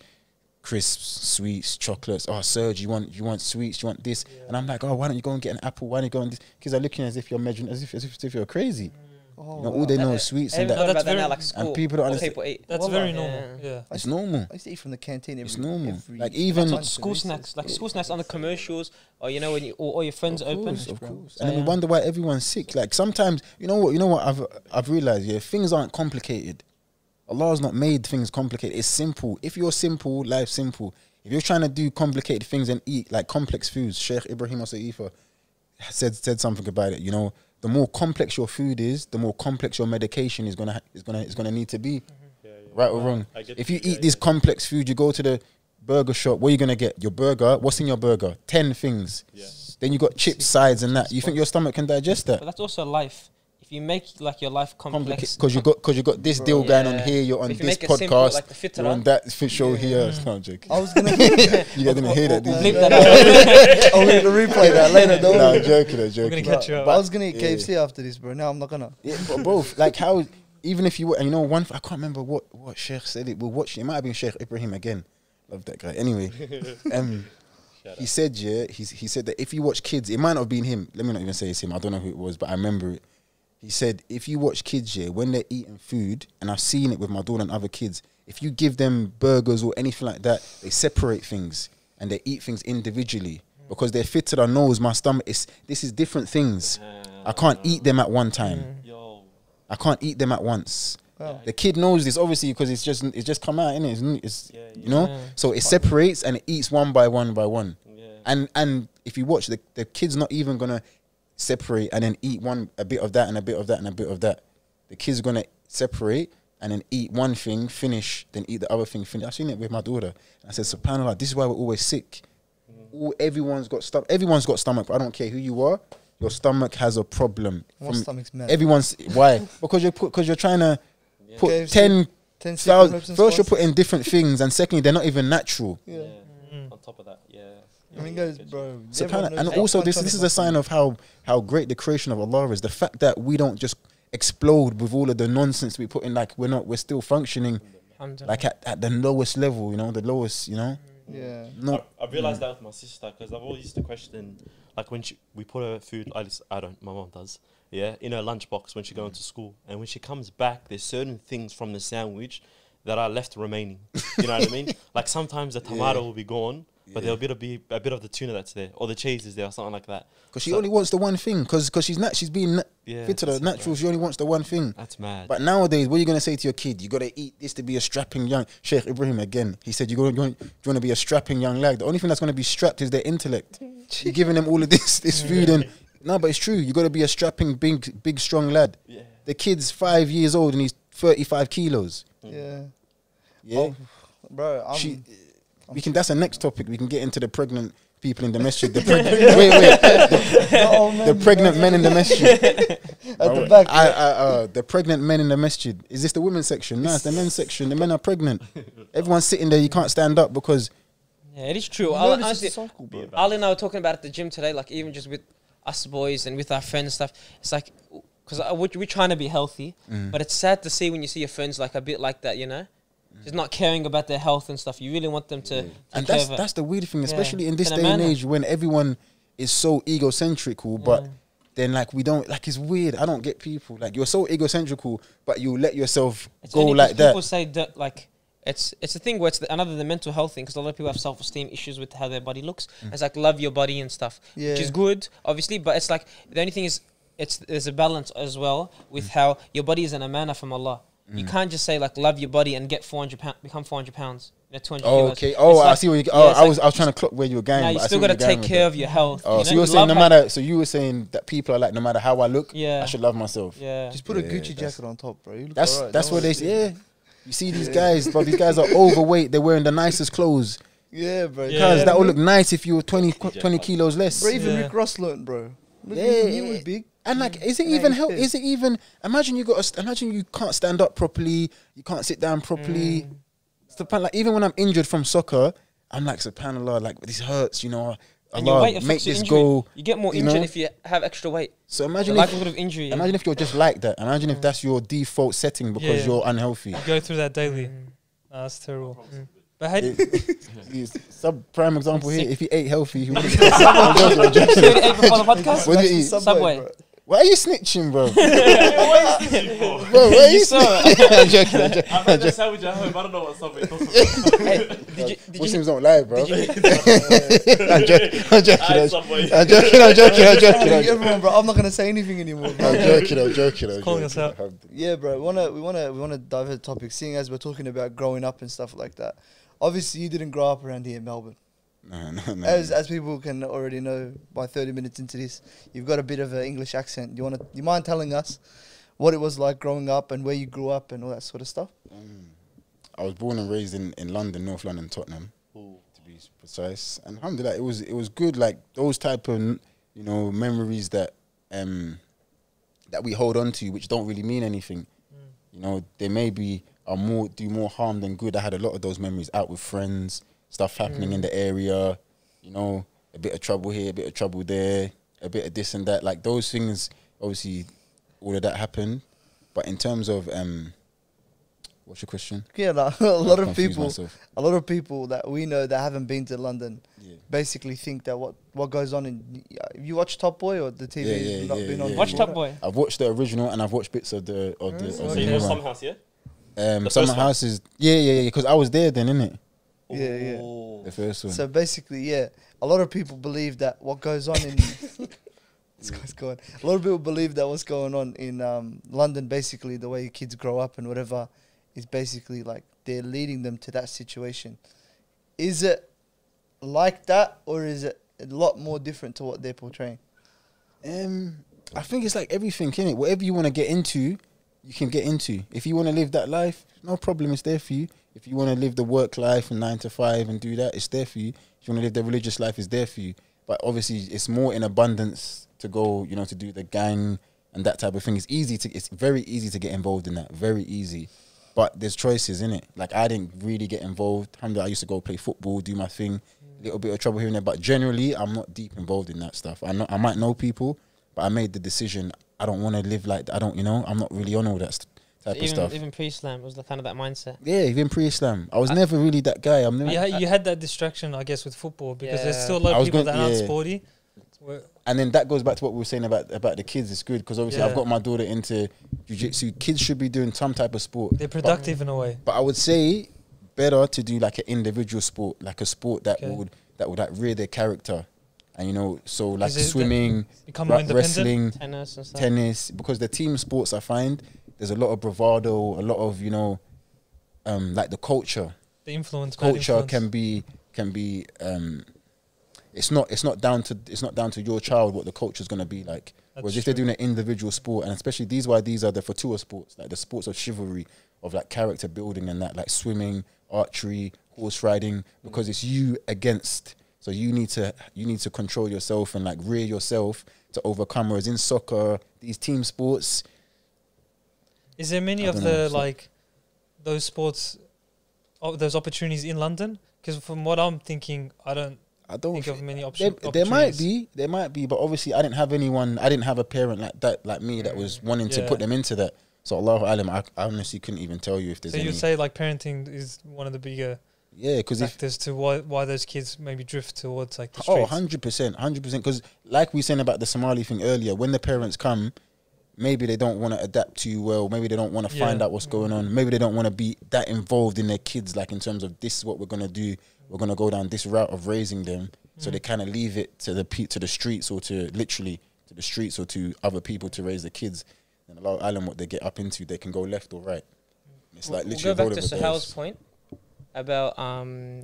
crisps, sweets, chocolates. Oh, Serge, you want sweets? You want this? And I'm like, oh, why don't you go and get an apple? Why don't you go and this? Kids are looking as if you're measuring, as if you're crazy. Oh, You know, all they know is sweets and Everyone that. that's about that now, very- like school. people don't what understand- people eat. That's Wallah. very Yeah. normal. Yeah. It's normal. I used to eat from the canteen. It's normal. Like, every even- lunch School and snacks, recess. like school snacks on the commercials, or you know when you or your friends Of open. course, of course. So, And then we yeah. wonder why everyone's sick. Like sometimes, you know what I've realized, yeah, things aren't complicated. Allah's not made things complicated. It's simple. If you're simple, life's simple. If you're trying to do complicated things and eat like complex foods, Sheikh Ibrahim Asaifa said something about it. You know, the more complex your food is, the more complex your medication is gonna need to be. Yeah, yeah. Right or wrong? I get If you you. eat this complex food, you go to the burger shop. What are you gonna get? Your burger. What's in your burger? 10 things. Yeah. Then you got chips, sides, and that. You think your stomach can digest that? But that's also life. If you make like your life complex, Because you got this deal going on Yeah. here. You're on If you this make it simple, podcast. like the fitter You're on one. that show here. No, I'm joking. I was gonna. You guys didn't hear that, did bleep you? that out. Oh, we're gonna replay that later. Don't No, worry. I'm joking. I'm We're joking. gonna catch you But up. I was gonna eat Yeah. KFC after this, bro. Now I'm not gonna. Yeah, but both. Like how, even if you were, and you know, I can't remember what Sheikh said. We're watching. It might have been Sheikh Ibrahim again. Love that guy. Anyway, Shout he out. said, yeah, he said that if you watch kids, it might not have been him. Let me not even say it's him. I don't know who it was, but I remember it. He said, if you watch kids, yeah, when they're eating food, and I've seen it with my daughter and other kids, if you give them burgers or anything like that, they separate things and they eat things individually because they're fitted. I knows my stomach this is different things. I can't eat them at one time. Yo. I can't eat them at once. Wow. The kid knows this obviously because it's just come out, innit? It's Yeah, you know, yeah. so it separates and it eats one by one by one. Yeah. And if you watch the kid's not even gonna separate and then eat a bit of that and a bit of that and a bit of that. The kid's gonna separate and then eat one thing, finish, then eat the other thing, finish. I've seen it with my daughter. I said, SubhanAllah, this is why we're always sick. Everyone's got stomach. But I don't care who you are. Your stomach has a problem. My stomach's mad. Everyone's why? Because you're trying to put KFC, 10 10 thousand. reps and First, you're squats. putting different things, and secondly, they're not even natural. Yeah. On top of that, yeah. I mean, guys, bro. And also, this is a sign of how great the creation of Allah is. The fact that we don't just explode with all of the nonsense we put in. Like we're still functioning Alhamdulillah. like at the lowest level. You know, the lowest. You know, Yeah. no. I realized that with my sister because I've always used to question, like when we put her food, I don't, my mom does, yeah, in her lunchbox when she goes to school, and when she comes back, there's certain things from the sandwich that are left remaining. You know what I mean? Like sometimes the tomato will be gone, but there'll be a bit of the tuna that's there, or the cheese is there, or something like that. Because she only wants the one thing. Because she's being Yeah, fit to the that's it, natural. bro. She only wants the one thing. That's mad. But nowadays, what are you gonna say to your kid? You gotta eat this to be a strapping young. Sheikh Ibrahim again. He said you want to be a strapping young lad. The only thing that's gonna be strapped is their intellect. You're giving them all of this food and no, but it's true. You gotta be a strapping big strong lad. Yeah. The kid's 5 years old and he's 35 kilos. Yeah. Yeah, Oh, bro, That's a next topic. We can get into the pregnant people in the masjid. The pregnant men in the masjid. at the back. The pregnant men in the masjid. Is this the women's section? No, it's the men's section. The men are pregnant. Everyone's sitting there. You can't stand up because Yeah, it is true. You I'll- know this is honestly, a cycle, bro. Ali and I were talking about it at the gym today, like even just with us boys and with our friends and stuff. It's like, because we're trying to be healthy, but it's sad to see when you see your friends like a bit like that, you know? Just not caring about their health and stuff. You really want them to take and care of it. that's the weird thing, Yeah. especially in this In a day and manner. age when everyone is so egocentrical, but then like we don't like it's weird. I don't get people like you're so egocentrical, but you let yourself It's go only 'cause like that. People say that like it's a thing where it's the mental health thing because a lot of people have self-esteem issues with how their body looks. It's like love your body and stuff, which Yeah. is good, obviously. But it's like the only thing is there's a balance as well with how your body is an amana from Allah. You can't just say like love your body and get 400 pounds, become 400 pounds, 200 Oh, kilos. okay. Oh, It's I like- see what you. yeah, Oh, it's I like- was trying to clock where you were going. Now you but I still see where got to you're going take with care that. of your health. Oh, you so know? you were saying Love no how- matter. So you were saying that people are like no matter how I look, Yeah. I should love myself. Yeah. Just put a Yeah, Gucci that's- jacket on top, bro. You look That's alright, that's don't what they worry. say. Yeah, you see these guys, but these guys are overweight. They're wearing the nicest clothes. Yeah, bro. Yeah. Cause that would look nice if you were 20 Yeah. kilos less. Bro, even Yeah. Rick Ross learned, bro. Look, Yeah, he was big. And like, is it Yeah, even he's help? fit. Is it even? Imagine you can't stand up properly. You can't sit down properly. It's the point, like even when I'm injured from soccer I'm like, subhanallah, like this hurts, you know. And your Allah, weight make affects your this injury. go. You get more you injured know? if you have extra weight. So The imagine likelihood of injury. imagine if you're just like that. Imagine if that's your default setting because Yeah. you're unhealthy. You go through that daily. That's terrible. But how do Sub prime example here. Sick. If he ate healthy, he would. You already ate before the podcast? What did you eat? Subway. bro. Why are you snitching, bro? What is this for? Bro, why are you You saw snitching? I'm joking. I'm joking. I've had that sandwich at home. I don't know what Subway is talking Hey, did you Muslims don't lie, bro. did you I'm joking. I'm joking. about. Subway. I'm joking. I'm joking. I'm joking. I'm joking. Everyone, bro. I'm not gonna say anything anymore. Bro. I'm joking. I'm joking. I'm calling joking. us out. Yeah, bro. We wanna dive into the topic. Seeing as we're talking about growing up and stuff like that. Obviously, you didn't grow up around here in Melbourne. No. As people can already know by 30 minutes into this, you've got a bit of an English accent. You mind telling us what it was like growing up and where you grew up and all that sort of stuff? I was born and raised in London, North London, Tottenham, to be precise. And alhamdulillah, it was good. Like those type of memories that that we hold on to, which don't really mean anything. You know, they maybe do more harm than good. I had a lot of those memories out with friends, stuff happening in the area. You know, a bit of trouble here, a bit of trouble there, a bit of this and that. Like those things, obviously, all of that happened. But in terms of what's your question? Yeah, like, a lot of confused people, myself. a lot of people that we know that haven't been to London, Yeah. basically think that what goes on in. You watch Top Boy or the TV? Yeah, not yeah, been yeah, on. yeah. watch before? Top Boy? I've watched the original and I've watched bits of the So the you new know one. some house, yeah? Summer first one? House is yeah, because I was there then, innit? Yeah, yeah. Oh. The first one. So basically, yeah, a lot of people believe that what goes on in this guy's going. A lot of people believe that what's going on in London, basically the way kids grow up and whatever, is basically like they're leading them to that situation. Is it like that, or is it a lot more different to what they're portraying? I think it's like everything, innit? Whatever you want to get into, you can get into. If you want to live that life, no problem, it's there for you. If you want to live the work life and 9 to 5 and do that, it's there for you. If you want to live the religious life, it's there for you. But obviously, it's more in abundance to go, you know, to do the gang and that type of thing. It's very easy to get involved in that. Very easy. But there's choices, innit? Like, I didn't really get involved. Alhamdulillah, I used to go play football, do my thing. Little bit of trouble here and there. But generally, I'm not deep involved in that stuff. I might know people, but I made the decision, I don't want to live like that. I'm not really on all that type of stuff. Even pre-Islam was the kind of that mindset. Yeah, even pre-Islam. I was never really that guy. I'm never. you had that distraction, I guess, with football because there's Yeah. still a lot I of was people going- that aren't yeah. sporty. Where- And then that goes back to what we were saying about the kids. It's good because obviously Yeah. I've got my daughter into jiu-jitsu. Kids should be doing some type of sport. They're productive in a way. But I would say better to do like an individual sport, like a sport that Okay. would like rear their character. And you know, so like Is it that- swimming, Become more independent. wrestling, Tennis and stuff. tennis, because the team sports I find there's a lot of bravado, a lot of like the culture. The influence. bad Culture influence. can be it's not down to your child what the culture's gonna be like. That's Whereas if they're true. doing an individual sport, and especially these are the Fatua sports, like the sports of chivalry, of like character building and that, like swimming, archery, horse riding, because it's you against. So you need to control yourself and like rear yourself to overcome. Whereas in soccer, these team sports, Is there many I of don't the know, so- like those sports, those opportunities in London? Because from what I'm thinking, I don't I don't think of many There, options. there might be, but obviously I didn't have a parent like that, like me, that was wanting to Yeah. put them into that. So Allahu Alam, I honestly couldn't even tell you if there's So any. you'd say like parenting is one of the bigger Yeah, because if factors to why those kids maybe drift towards like the oh, streets. 100%, because like we saying about the Somali thing earlier, when the parents come, maybe they don't want to adapt too well. Maybe they don't want to find Yeah. out what's going on. Maybe they don't want to be that involved in their kids, like in terms of this is what we're gonna do. We're gonna go down this route of raising them. So they kind of leave it to the streets, or to literally to the streets, or to other people to raise the kids. And allow Alan what they get up into, they can go left or right. It's like We'll literally go a back to roll of the Sahal's dice. point about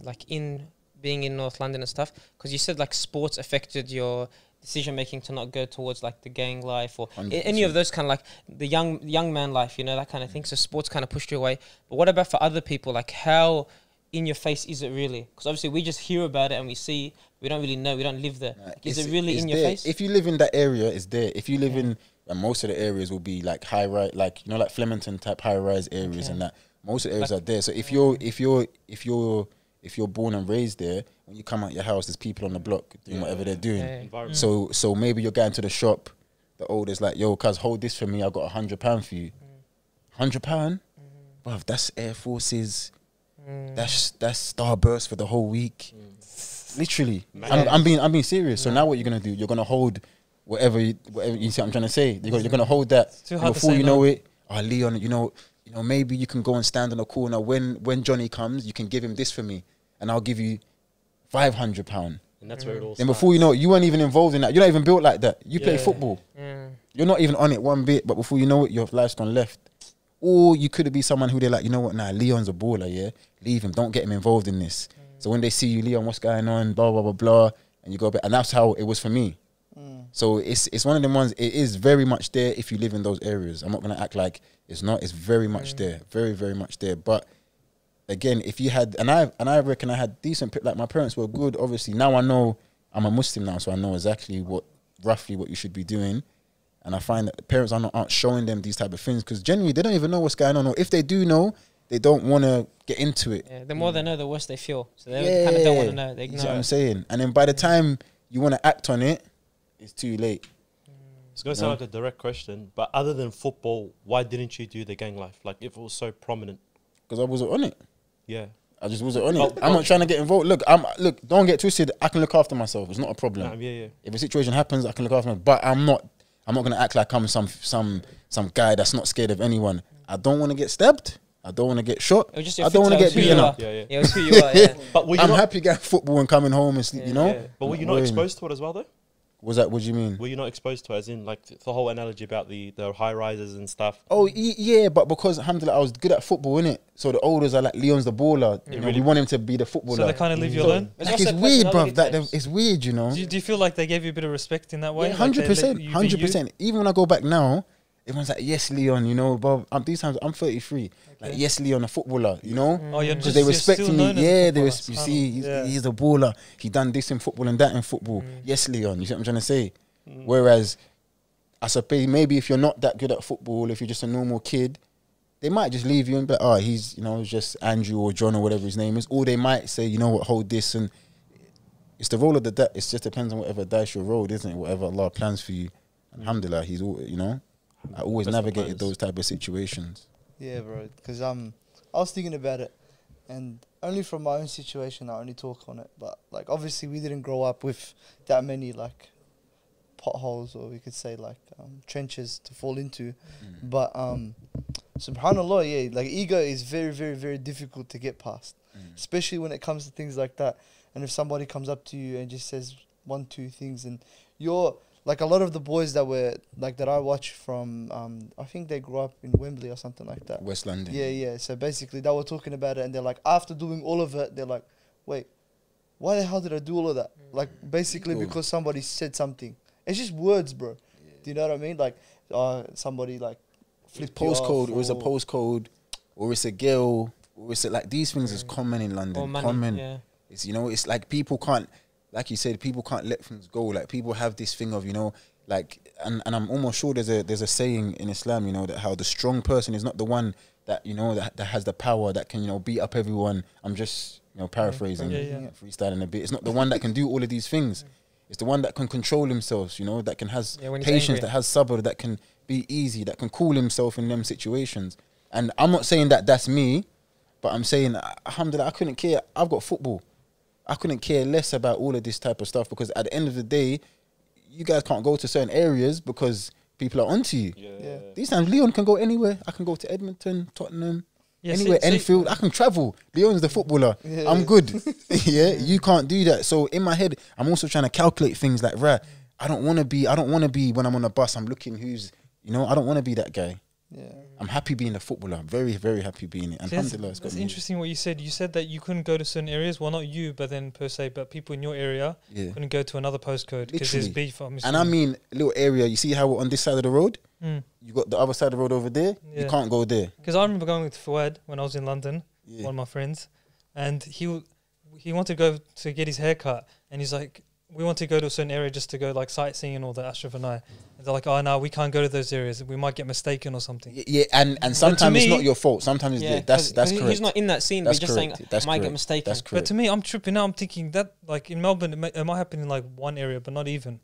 like in being in North London and stuff, because you said like sports affected your decision making to not go towards like the gang life or any of 100%. those kind of like the young man life, you know, that kind of thing. So sports kind of pushed you away. But what about for other people? Like how in your face is it really? Because obviously we just hear about it and we see, we don't really know, we don't live there. Is it really it's in your there. face? If you live in that area, it's there. If you live in, and most of the areas will be like high rise, like like Flemington type high rise areas, Okay. and that most of the areas Like- are there. So if you're if you're born and raised there, when you come out your house, there's people on the block doing whatever they're doing. Yeah. Environment. So maybe you're going to the shop, the older's like, yo, cuz, hold this for me, I got £100 for you. £100? Bruv, that's Air Forces, that's Starburst for the whole week. Literally. I'm being serious. So now what you're gonna do, you're gonna hold whatever you see what I'm trying to say. You're gonna hold that. too hard to Before say you no. know it, Leon, you know, maybe you can go and stand on a corner when Johnny comes, you can give him this for me, and I'll give you £500. And that's where it all Then before you know it, you weren't even involved in that. You're not even built like that. You play Yeah. football. You're not even on it one bit, but before you know it, your life's gone left. Or you could be someone who they're like, you know what, nah, Leon's a baller, yeah? Leave him, don't get him involved in this. So when they see you, Leon, what's going on, blah, blah, blah, blah, and you go back, and that's how it was for me. So it's one of them ones, it is very much there if you live in those areas. I'm not going to act like it's not, it's very much there, very, very much there. But again, if you had, and I reckon I had decent, like my parents were good, obviously. Now I know, I'm a Muslim now, so I know exactly roughly what you should be doing. And I find that the parents aren't showing them these type of things because generally they don't even know what's going on. Or if they do know, they don't want to get into it. Yeah, the more they know, the worse they feel. So they kind of don't want to know. They You see ignore what I'm it. saying? And then by the time you want to act on it, it's too late. It's going to sound like a direct question, but other than football, why didn't you do the gang life? Like, if it was so prominent. Because I wasn't on it. Yeah. I just wasn't on it. I'm not trying to get involved. Look, don't get twisted. I can look after myself. It's not a problem. Yeah. If a situation happens, I can look after myself. But I'm not going to act like I'm some guy that's not scared of anyone. I don't want to get stabbed. I don't want to get shot. It was just your I don't want to filter, get it was who beaten you up. are. Yeah. Yeah, it was who you are. Yeah. But were you I'm not, happy getting football and coming home and sleep, you know? yeah. But were you not exposed to it as well, though? Was that, what do you mean? Were you not exposed to it, as in, like, the whole analogy about the high rises and stuff? Oh, yeah, but because, alhamdulillah, I was good at football, innit? So the olders are like, Leon's the baller. You know, really- we want him to be the footballer. So they kind of leave you So, alone. It's like, also it's weird, bruv. personality types. It's weird, you know? Do you feel like they gave you a bit of respect in that way? Yeah, Like they let 100%, you be you? 100%. Even when I go back now, everyone's like, yes, Leon, you know, but these times I'm 33. Like, yes, Leon, a footballer, you know? Oh, you're Because just they you're respect still me. known as a Yeah, footballer. you see, he's a baller. He done this in football and that in football. Yes, Leon, you see what I'm trying to say? Whereas, I suppose maybe if you're not that good at football, if you're just a normal kid, they might just leave you and be like, oh, he's, you know, it's just Andrew or John or whatever his name is. Or they might say, you know what, hold this. And it's the roll of the dice. It just depends on whatever dice you're rolled, isn't it? Whatever Allah plans for you. Alhamdulillah, he's all, you know, I always Best of navigated plans. those type of situations. Yeah, bro. Because I was thinking about it, and only from my own situation, I only talk on it. But like, obviously, we didn't grow up with that many like potholes, or we could say like trenches to fall into. But subhanallah, yeah, like ego is very, very, very difficult to get past, especially when it comes to things like that. And if somebody comes up to you and just says one, two things, and you're like a lot of the boys that were like that I watch from, I think they grew up in Wembley or something like that. West London. Yeah. So basically, they were talking about it, and they're like, after doing all of it, they're like, wait, why the hell did I do all of that? Like, basically, Ego. because somebody said something. It's just words, bro. Do you know what I mean? Like, somebody like flipped you off, Postcode, or it's a postcode, or it's a girl, or it's like these things is common in London. Or money. Common. Yeah. It's, you know, it's like people can't, like you said, people can't let things go. Like people have this thing of, you know, like, and I'm almost sure there's a saying in Islam, you know, that how the strong person is not the one that, you know, that has the power that can, you know, beat up everyone. I'm just, you know, paraphrasing, Yeah. freestyling a bit. It's not the one that can do all of these things. It's the one that can control himself, you know, that can has Yeah, when he's patience, angry. that has sabr, that can be easy, that can cool himself in them situations. And I'm not saying that that's me, but I'm saying, alhamdulillah, I couldn't care. I've got football. I couldn't care less about all of this type of stuff because at the end of the day, you guys can't go to certain areas because people are onto you. Yeah. These times, Leon can go anywhere. I can go to Edmonton, Tottenham, Yeah, anywhere, see- Enfield. I can travel. Leon's the footballer. Yeah. I'm good. Yeah, you can't do that. So in my head, I'm also trying to calculate things like, right, I don't want to be when I'm on a bus, I'm looking who's, you know, I don't want to be that guy. Yeah. I'm happy being a footballer. I'm very, very happy being it. See, Alhamdulillah, it's got that's me. interesting what you said. You said that you couldn't go to certain areas. Well, not you, but then per se, but people in your area Yeah. couldn't go to another postcode because there's Literally. beef. I'm And I mean, little area, you see how we're on this side of the road? Mm. You got the other side of the road over there. Yeah. You can't go there. Because I remember going with Fouad when I was in London, Yeah. one of my friends, and he wanted to go to get his hair cut, and he's like, we want to go to a certain area just to go like sightseeing and all that, Ashraf and I. They're like, oh no, we can't go to those areas. We might get mistaken or something. Yeah, and sometimes it's me- not your fault. Sometimes it's Yeah, that's 'cause correct. he's not in that scene, but That's he's just saying, correct. That's I might get correct. mistaken. That's But correct. to me, I'm tripping out. I'm thinking that, like in Melbourne, it might happen in like one area, but not even.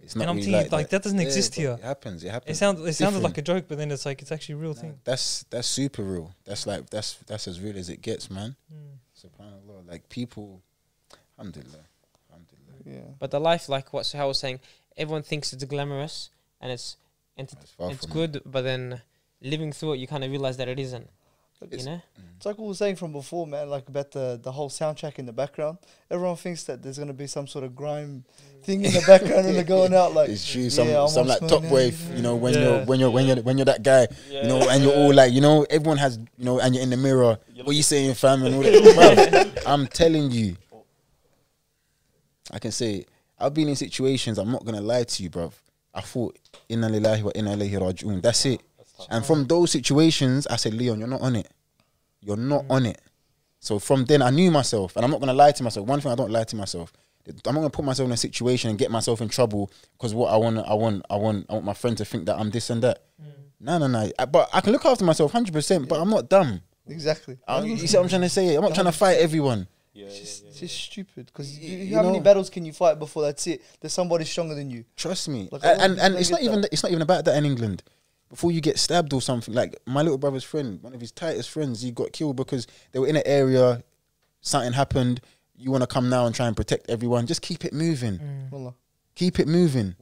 It's and I'm really thinking like that doesn't Yeah, exist but here. It happens. It happens. It sounded Different. like a joke, but then it's like it's actually a real thing. That's super real. That's like that's as real as it gets, man. Mm. Subhanallah. Like people, alhamdulillah. Yeah. But the life, like what Suhail was saying, everyone thinks it's glamorous and it's It's far it's from good, but then living through it, you kind of realize that it isn't. It's- You know? It's like we were saying from before, man, like about the whole soundtrack in the background. Everyone thinks that there's gonna be some sort of grime thing in the background when they're going out. Like, It's true. yeah, I'm Some on like smoke top now, wave. yeah. You know when Yeah. you're that guy. You know, and you're all like, you know, everyone has, you know, and you're in the mirror. What you saying, fam, and all that. Bruv, I'm telling you, I can say I've been in situations. I'm not gonna lie to you, bruv. I thought inna lillahi wa inna ilayhi raji'un. That's it. And from those situations, I said, Leon, you're not on it. You're not on it. So from then, I knew myself, and I'm not gonna lie to myself. One thing I don't lie to myself. I'm not gonna put myself in a situation and get myself in trouble because what I want my friend to think that I'm this and that. No. But I can look after myself 100%. But I'm not dumb. Exactly. You see what I'm trying to say? I'm not trying to fight everyone. It's just stupid. Because You how many know- battles can you fight before that's it? There's somebody stronger than you. Trust me. Like, I and don't it's not get even that. it's not even about that in England. Before you get stabbed or something, like my little brother's friend, one of his tightest friends, he got killed because they were in an area, something happened. You want to come now and try and protect everyone? Just keep it moving. Wallah. Keep it moving.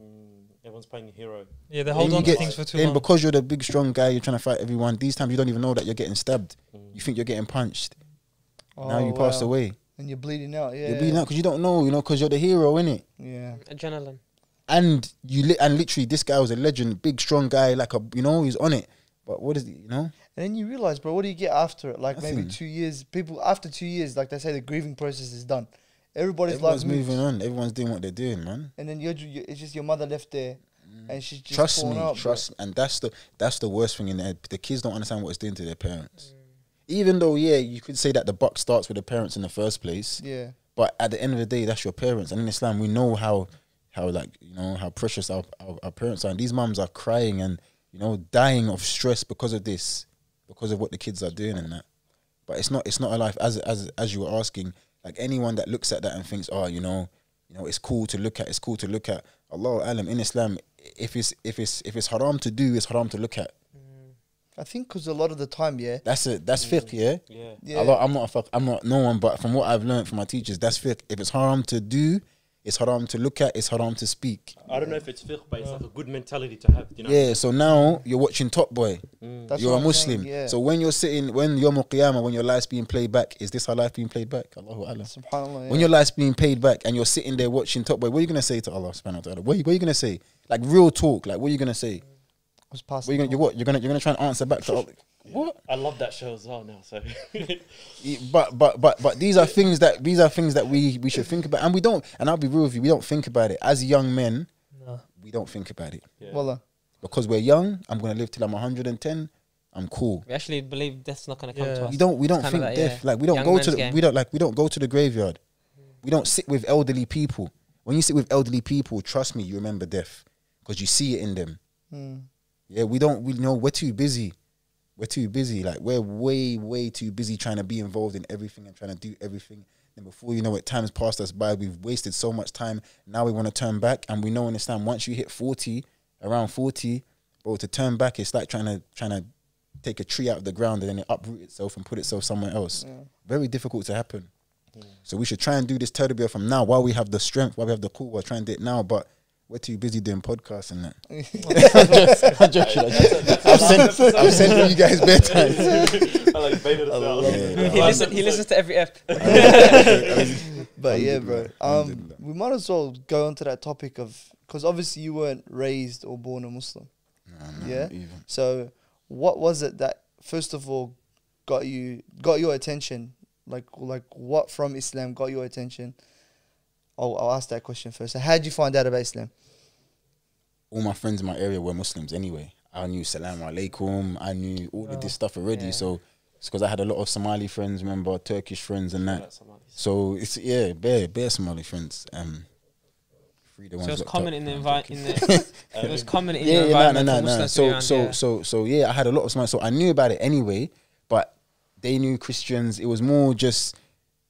Everyone's playing a hero. Yeah, they Then hold you on to get- things for too then long. because you're the big strong guy, you're trying to fight everyone. These times you don't even know that you're getting stabbed. You think you're getting punched. Now you passed wow. away. And you're bleeding out. Yeah. You're bleeding out because you don't know, because you're the hero, innit? Yeah. Adrenaline. And and literally, this guy was a legend, big strong guy, like he's on it. But what is it, And then you realize, bro, what do you get after it? Like maybe Nothing. 2 years. People after 2 years, like they say, the grieving process is done. Everybody's Everyone's life moves. moving on. Everyone's doing what they're doing, man. And then it's just your mother left there, and she's just Trust torn me, out, bro. and that's the worst thing in there. The kids don't understand what it's doing to their parents. Even though, yeah, you could say that the buck starts with the parents in the first place, Yeah. but at the end of the day, that's your parents. And in Islam, we know how how precious our parents are. And these mums are crying and dying of stress because of this, because of what the kids are doing and that. But it's not a life as you were asking. Like anyone that looks at that and thinks, it's cool to look at. It's cool to look at. Allahu alam, in Islam, if it's haram to do, it's haram to look at. I think because a lot of the time, yeah. That's fiqh, yeah. Yeah. Allah, I'm not no one, but from what I've learned from my teachers, that's fiqh. If it's haram to do, it's haram to look at. It's haram to speak. I don't know if it's fiqh, but it's like a good mentality to have. You know? Yeah. So now you're watching Top Boy. That's You're what a I'm Muslim. saying, yeah. So when you're sitting, when Yawm al-Qiyamah, when your life's being played back, is this how life being played back? Allahu alam. Subhanallah. Yeah. When your life's being paid back and you're sitting there watching Top Boy, what are you gonna say to Allah subhanahu wa ta'ala? What are you gonna say? Like real talk. Like what are you gonna say? was past What are you gonna you're gonna try and answer back to Allah? What? I love that show as well now. So But these are things that we should think about, and we don't. And I'll be real with you, we don't think about it as young men. No. We don't think about it yeah. Wallah. because we're young. I'm gonna live till I'm 110. I'm cool. We actually believe death's not going to come Yeah. to us. We don't It's think kinda that, death. yeah. Like we don't Young go man's to the, game. we don't go to the graveyard. We don't sit with elderly people. When you sit with elderly people, trust me, you remember death because you see it in them. Mm. Yeah, we know we're too busy. We're too busy. Like we're way too busy trying to be involved in everything and trying to do everything. And before you know it, time's passed us by. We've wasted so much time. Now we want to turn back, and we know in Islam once you hit 40, around 40, bro, to turn back, it's like trying to take a tree out of the ground and then it uproot itself and put itself somewhere else. Yeah. Very difficult to happen. So we should try and do this tarbiyah from now while we have the strength, while we have the cool. We're trying to do it now, but we're too busy doing podcasts and that. I'm joking. I'm sending you guys bedtime. I like baited us out. Yeah, He listens to every ep. But yeah, bro. Alhamdulillah. We might as well go on to that topic of, because obviously you weren't raised or born a Muslim. Yeah? not even. So what was it that first of all got your attention? Like what from Islam got your attention? I'll ask that question first. So how did you find out about Islam? All my friends in my area were Muslims anyway. I knew Salam Alaikum. I knew all of this stuff already. Yeah. So it's because I had a lot of Somali friends, remember, Turkish friends and that. Yeah, Somalis. So it's bare Somali friends. free the So ones it was locked common up. in the No, I'm environment. It was common in the yeah, environment no. for Muslims to be around. So yeah, I had a lot of smiles. So I knew about it anyway, but they knew Christians. It was more just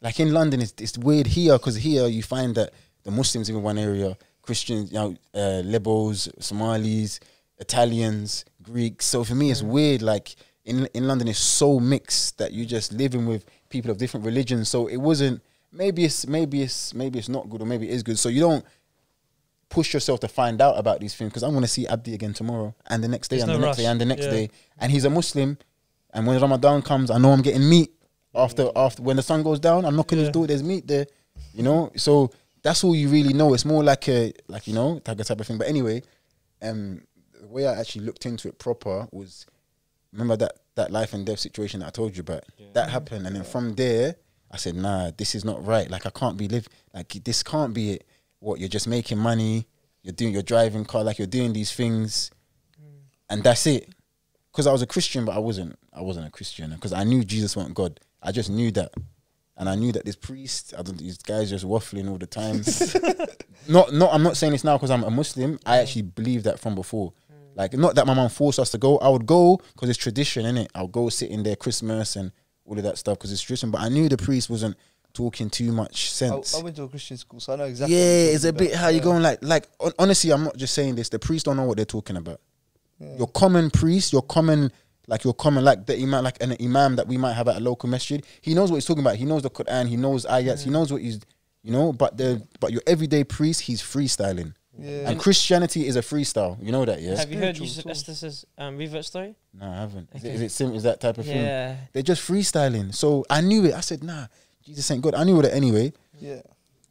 like in London. It's weird here because here you find that the Muslims in one area, Christians, Lebos, Somalis, Italians, Greeks. So for me, it's weird. Like in London, it's so mixed that you just living with people of different religions. So it wasn't. Maybe it's not good, or maybe it is good. So you don't push yourself to find out about these things, because I'm going to see Abdi again tomorrow and the next day There's and no the next rush. day and the next Yeah. day, and he's a Muslim. And when Ramadan comes, I know I'm getting meat after when the sun goes down. I'm knocking his door. There's meat there, So that's all you really know. It's more like a type of thing. But anyway, the way I actually looked into it proper was, remember that life and death situation that I told you about. That happened, and then from there, I said, nah, this is not right. Like I can't be this can't be it. What, you're just making money, you're driving car, like you're doing these things, and that's it. Because I was a Christian, but I wasn't a Christian, because I knew Jesus wasn't God. I just knew that. And I knew that this priest, these guys just waffling all the time. I'm not saying this now because I'm a Muslim. I actually believe that from before. Like, not that my mum forced us to go. I would go because it's tradition, innit? I'll go sit in there Christmas and all of that stuff because it's tradition. But I knew the priest wasn't talking too much sense. I went to a Christian school, so I know exactly. Yeah, what you're it's a talking bit about. how you're going honestly, I'm not just saying this. The priests don't know what they're talking about. Yeah. Your common priest, your common like the imam, like an imam that we might have at a local masjid, he knows what he's talking about. He knows the Quran, he knows ayats, he knows what he's, but your everyday priest, he's freestyling. Yeah. And Christianity is a freestyle. You know that, yeah? Have you heard Spiritual Yusuf tools. Estes' revert story? No, I haven't. Okay. Is that type of thing? Yeah. They're just freestyling. So I knew it. I said, nah, Jesus ain't God. I knew it anyway. Yeah.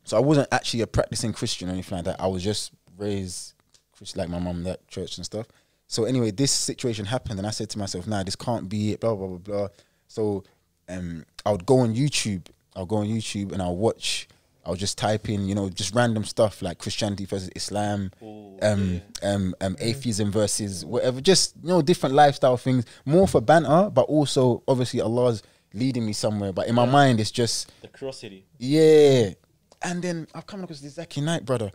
So I wasn't actually a practicing Christian or anything like that. I was just raised Christian, like my mum, that church and stuff. So anyway, this situation happened, and I said to myself, nah, this can't be it, blah, blah, blah, blah. So I would go on YouTube. And I'll just type in, just random stuff like Christianity versus Islam, atheism versus whatever, just, different lifestyle things, more for banter, but also obviously Allah's leading me somewhere. But in my mind, it's just, The curiosity. yeah. And then I've come across this Zaki Knight brother,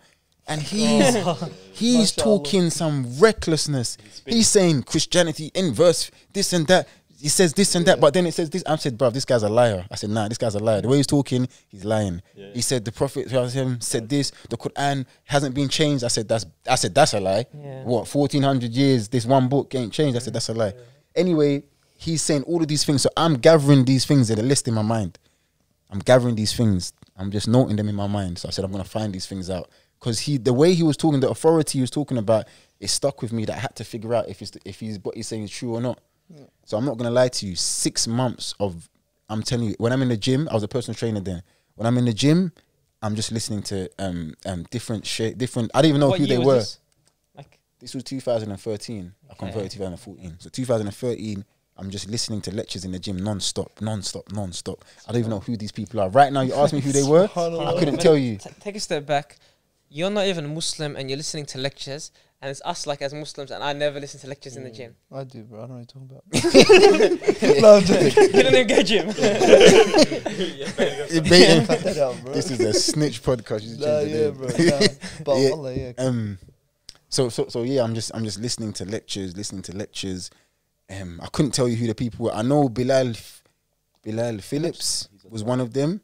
and he's Mashallah. talking some recklessness. He's saying Christianity inverse, this and that. He says this and that, but then it says this. I said, bruv, this guy's a liar. I said, nah, this guy's a liar. The way he's talking, he's lying. Yeah. He said the Prophet said this. The Quran hasn't been changed. I said that's a lie. Yeah. What, 1400 years? This one book ain't changed. I said that's a lie. Anyway, he's saying all of these things. So I'm gathering these things in a list in my mind. I'm gathering these things. I'm just noting them in my mind. So I said I'm gonna find these things out, because the way he was talking, the authority he was talking about, it stuck with me. That I had to figure out if he's what he's saying is true or not. Yeah. So I'm not gonna lie to you. 6 months of, I'm telling you, when I'm in the gym, I was a personal trainer then. When I'm in the gym, I'm just listening to different. I didn't even know What who year they was were. this? Like, This was 2013. I converted 2014. So 2013, I'm just listening to lectures in the gym non-stop. I don't even know who these people are. Right now, you ask me who they were, I couldn't tell you. take a step back. You're not even Muslim and you're listening to lectures, and it's us like as Muslims, and I never listen to lectures in the gym. I do, bro. I don't know what you're talking about. No, I'm joking. You don't engage him. Cut that out, bro. This is a snitch podcast. You should Nah, change the yeah, name. bro. Nah. But Yeah. Allah, yeah. So yeah, I'm just listening to lectures. I couldn't tell you who the people were. I know Bilal Phillips was one of them.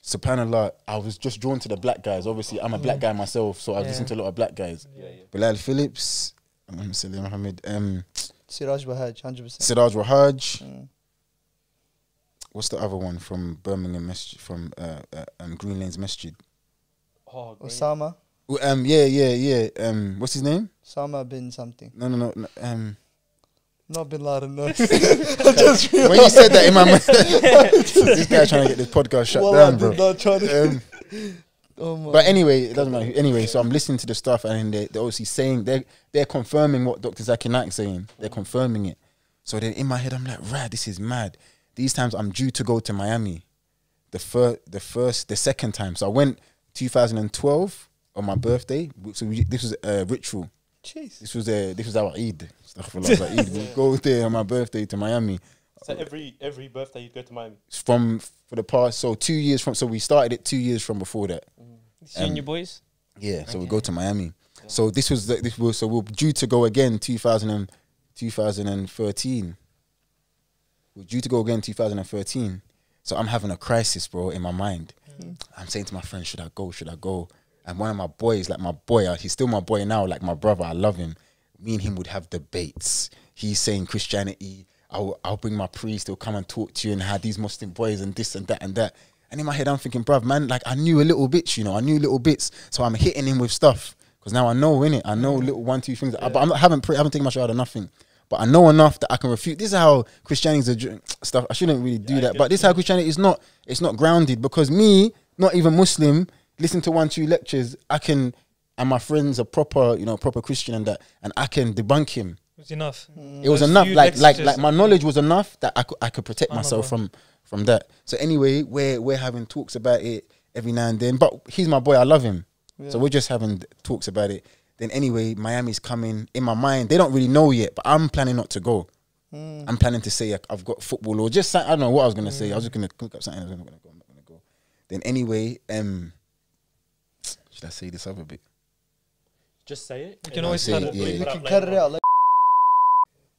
SubhanAllah, I was just drawn to the black guys. Obviously, I'm a black guy myself, so I've listened to a lot of black guys. Bilal Phillips, Muhammad, Siraj Wahaj, 100%. Siraj Wahaj. Mm. What's the other one from Birmingham Masjid, from Green Lanes Masjid? Oh, great. Osama. Yeah. What's his name? Osama bin something. No. Not bin Laden, no. When you said that in my mind, this guy trying to get this podcast shut Wallah, down, bro. did not try to. Oh my. But anyway, it doesn't matter. Anyway, so I'm listening to the stuff, and they're obviously saying they're confirming what Dr. Zakir Naik's saying. They're confirming it. So then in my head, I'm like, rad, this is mad. These times I'm due to go to Miami. The second time. So I went 2012 on my birthday. So this was a ritual. Jeez. This was our Eid. Astaghfirullah, Eid. We go there on my birthday to Miami. So every birthday you go to Miami. For the past, so 2 years from, so we started it 2 years from before that. You and your boys? Yeah, so we go to Miami. So this was so we're due to go again 2013. We're due to go again 2013. So I'm having a crisis, bro, in my mind. I'm saying to my friend, should I go? Should I go? And one of my boys, like my boy, he's still my boy now, like my brother, I love him. Me and him would have debates. He's saying Christianity, I'll bring my priest, he'll come and talk to you and have these Muslim boys and this and that and that. And in my head, I'm thinking, bruv, man, like I knew a little bit, I knew little bits. So I'm hitting him with stuff. Because now I know, innit? I know little 1-2 things. But I haven't taken my shot of nothing. But I know enough that I can refute. This is how Christianity is stuff. I shouldn't really do that. But this is how Christianity is not. It's not grounded. Because me, not even Muslim, listen to 1-2 lectures, I can, and my friends are proper, proper Christian and that, and I can debunk him. It was enough. It was enough. Like my knowledge was enough that I could protect myself from that. So anyway, we're having talks about it every now and then. But he's my boy. I love him. Yeah. So we're just having talks about it. Then anyway, Miami's coming. In my mind, they don't really know yet, but I'm planning not to go. I'm planning to say I've got football or just, I don't know what I was going to say. I was just going to cook up something. I'm not going to go. Then anyway, should I say this other bit? Just say it. You can always cut it. You can cut it out.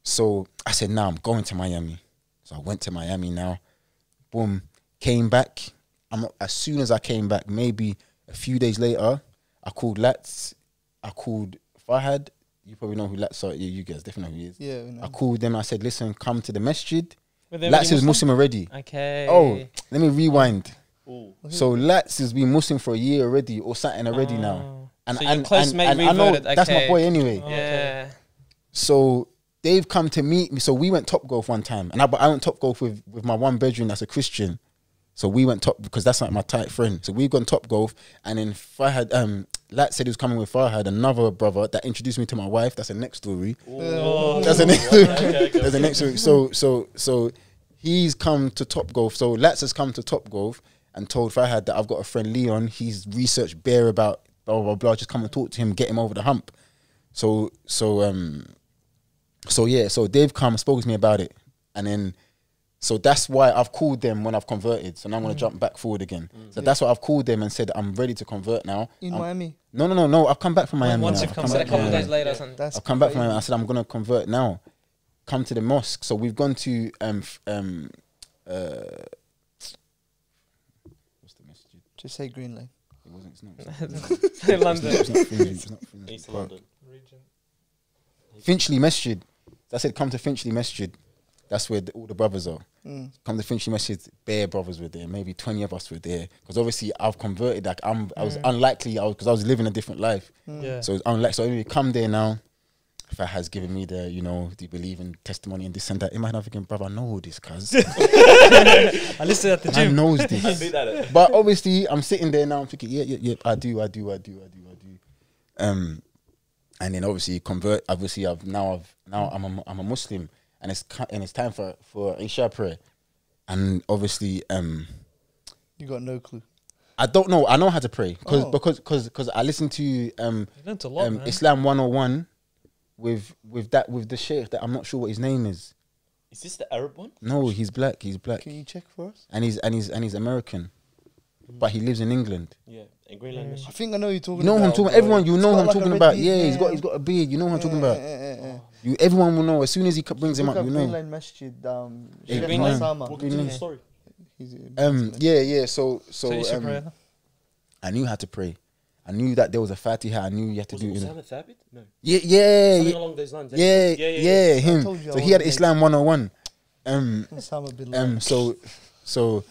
So I said, nah, I'm going to Miami. So I went to Miami now. Boom. Came back. As soon as I came back, maybe a few days later, I called Lats. I called Fahad. You probably know who Lats are. You guys definitely know who he is. Yeah. I called them. I said, listen, come to the masjid. Lats is Muslim already. Okay. Oh, let me rewind. Ooh. So Lats has been Muslim for a year already or something already now. And, so your close mate I know reverted. that's my boy anyway. Yeah. So they've come to meet me. So we went Top Golf one time. And I went Top Golf with my one bedroom that's a Christian. So we went top because that's like my tight friend. So we've gone Top Golf, and then Fahad, Lat said he was coming with Fahad, another brother that introduced me to my wife. That's the next story. That's the next story. That's the next story. So he's come to Top Golf. So Lats has come to Top Golf and told Fahad that I've got a friend Leon. He's researched bare about blah blah blah. Just come and talk to him, get him over the hump. So they've come, spoke to me about it, and then. So that's why I've called them when I've converted. So now I'm going to jump back forward again. So that's why I've called them and said, I'm ready to convert now. In Miami? No. I've come back from Miami. Once now. you've come So a couple of days later or something. I've come back from Miami. I said, I'm going to convert now. Come to the mosque. So we've gone to, what's the masjid? Just say Green Lane. It wasn't, it's not. London. It's not East London. Finchley Masjid. I said, come to Finchley Masjid. That's where all the brothers are. Come to Finchley Masjid, bare brothers were there. Maybe 20 of us were there. Because obviously I've converted. Like I was unlikely because I was living a different life. Yeah. So it's unlikely. So anyway, come there now. Fah has given me the, do you believe in testimony and this and that? In my head, I'm thinking, brother, I know all this, cuz. I listened at the I gym. knows this. But obviously, I'm sitting there now. I'm thinking, yeah, I do. And then obviously convert. Obviously, I'm a Muslim. And it's time for Isha prayer, and obviously You got no clue. I don't know. I know how to pray because I listened to You learned a lot, man. Islam 101 with the sheikh that I'm not sure what his name is. Is this the Arab one? No, he's black. He's black, Can you check for us? and he's American, but he lives in England. Yeah, in Greenland. I think I know who you're talking You know about. who I'm talking about. bro. Everyone, you He's know who got I'm like a talking red about. beard, Yeah, he's got a beard. You know who I'm talking about. Everyone will know as soon as he brings him Look up. You know. Greenland Masjid. Sheikh Greenland. Osama. We'll get to the story. Yeah. So Isha prayer. I knew how to pray. I knew that there was a Fatiha. I knew you had to Was do it it. Osama Thabit? No. Yeah. Something along those lines. Yeah, him. told you I So he had wasn't Islam 101. Osama bin Laden. So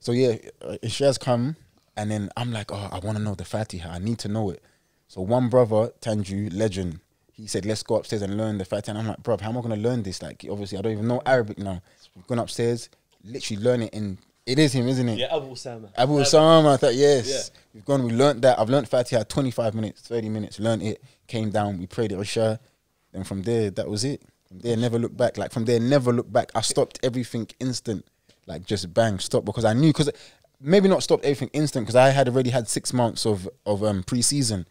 yeah, Isha's come, and then I'm like, oh, I want to know the Fatiha. I need to know it. So one brother, Tanju, legend, he said, let's go upstairs and learn the Fatiha. And I'm like, bro, how am I going to learn this? Like, obviously, I don't even know Arabic now. We've gone upstairs, literally learn it in. It is him, isn't it? Yeah, Abu Osama. Abu Osama, I thought, yes. Yeah. We've gone, we learnt that. I've learnt Fatiha 25 minutes, 30 minutes, learnt it, came down, we prayed at Isha. Then from there, that was it. From there, never looked back. Like, from there, never looked back. I stopped everything instant. Like, just bang, stop. Because I knew, because maybe not stopped everything instant, because I had already had 6 months of pre-season.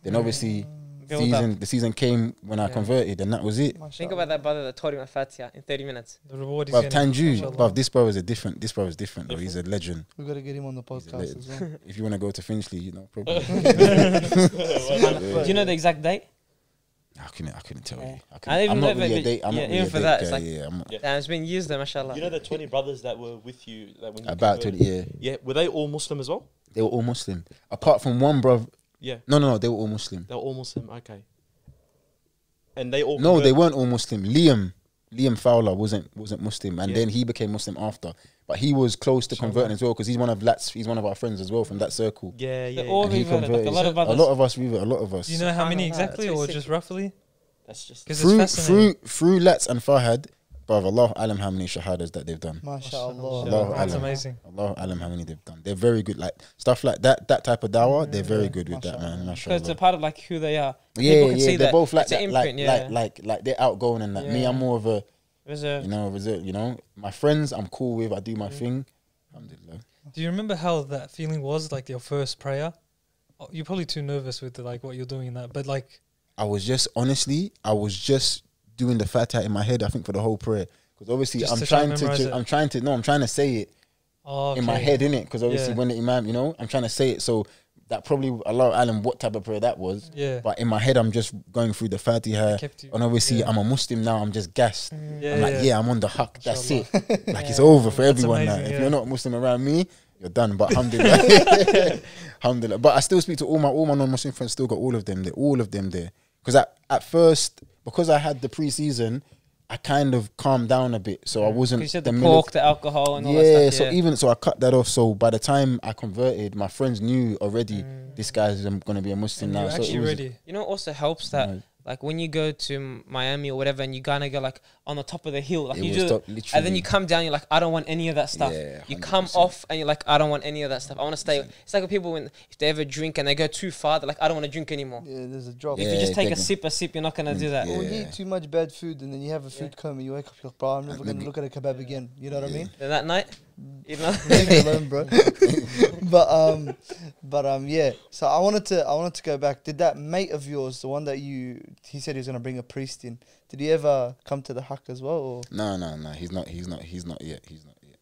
Then obviously, Build up. the season came when I Yeah. converted, and that was it. Think about that brother that taught him a Fatiha in 30 minutes. The reward is But Tanju, inshallah. but this bro is a different. This bro is different, though. He's a legend. We got to get him on the podcast as well. If you want to go to Finchley, you know, probably. Do you know the exact date? I couldn't tell Yeah. you. I even I'm know not really that- a date. I'm yeah, not really even a for date that, guy, it's like- yeah, I'm not, Damn, it's been years there, mashallah. You know the 20 brothers that were with you, that when you about converted? 20 years. Yeah, were they all Muslim as well? They were all Muslim, apart from one bro. Yeah, No, they were all Muslim. they were all Muslim. Okay, and they all No, they converted- weren't all Muslim. Liam Fowler wasn't Muslim, and Yeah. then he became Muslim after. But he was close to converting as well, because he's one of Lat's. He's one of our friends as well from that circle. Yeah, yeah. They're all And he reverted, like converted. a lot of A others. lot of us, a lot of us. Do you know how many Subhanallah, exactly, that's or really just sick. roughly? That's just Because through it's fascinating. through Lats and Farhad, brother, Allah alam how many shahadas that they've done. MashaAllah. Allah That's alam. amazing. Allah alam how many they've done. They're very good, like stuff like that. That type of dawah, they're very good with that, man. Because it's a Mashallah. part of like who they are. Yeah, People can yeah, see they're that. both like It's an that, like, imprint, yeah. like they're outgoing and that. Me, Yeah. I'm more of a, Reserve. you know, you know, my friends I'm cool with. I do my thing. Alhamdulillah. Do you remember how that feeling was, like your first prayer? Oh, you're probably too nervous with like what you're doing in that, but like, I was just doing the Fatiha in my head. I think for the whole prayer, because obviously Just I'm to try and trying to, memorize it. I'm trying to say it oh, in my okay. head, innit? Because obviously Yeah. when the Imam, you know, I'm trying to say it. So that probably Allah alam what type of prayer that was. Yeah. But in my head, I'm just going through the Fatiha, Kept you- and obviously yeah. I'm a Muslim now. I'm just gassed. Yeah, I'm like, yeah. yeah, I'm on the haq. That's it. Inshallah. Like it's over for That's everyone now. amazing, If yeah. you're not Muslim around me, you're done. But alhamdulillah, alhamdulillah. But I still speak to all my non-Muslim friends. Still got all of them there. Because at first, because I had the pre-season, I kind of calmed down a bit. So I wasn't. You said the minute- pork, the alcohol, and all yeah, that stuff. Yeah. so I cut that off. So by the time I converted, my friends knew already this guy's going to be a Muslim And now. you're So it actually was, ready. You know, it also helps that Right. like when you go to Miami or whatever, and you kind of go like on the top of the hill, like It you was do, top- and then literally. you come down, you're like, I don't want any of that stuff. Yeah, you come 100%. off, and you're like, I don't want any of that stuff. I want to stay. It's like when people when if they ever drink and they go too far, they're like, I don't want to drink anymore. Yeah, there's a drop. If Yeah, you just take definitely. a sip, you're not gonna do that. Yeah. Or you eat too much bad food and then you have a food coma, you wake up, you're like, bro, I'm never let going to me- look at a kebab again. You know what I mean? Then that night, you know. Leave me alone, bro. but yeah. So I wanted to go back. Did that mate of yours, the one that he said he was gonna bring a priest in, did he ever come to the haq as well? Or No. He's not yet.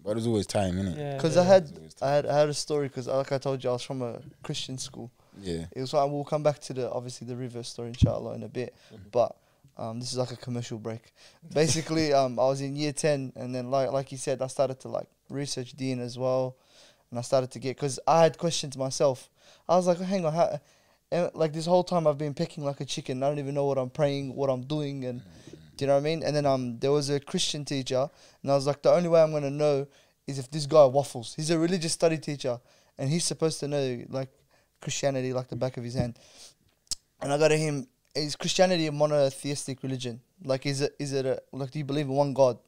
But there's always time, innit? Yeah. because I had a story because like I told you, I was from a Christian school. Yeah. It was like we'll come back to the reverse story inshallah in a bit, but. This is like a commercial break. Basically, I was in year 10, and then like you said, I started to like research Deen as well, and I started to get, because I had questions myself. I was like, hang on, how, and like this whole time I've been picking like a chicken. I don't even know what I'm praying, what I'm doing, and do you know what I mean? And then there was a Christian teacher, and I was like, the only way I'm gonna know is if this guy waffles. He's a religious study teacher, and he's supposed to know like Christianity like the back of his hand. And I go to him. Is Christianity a monotheistic religion? Like, is it like, do you believe in one God?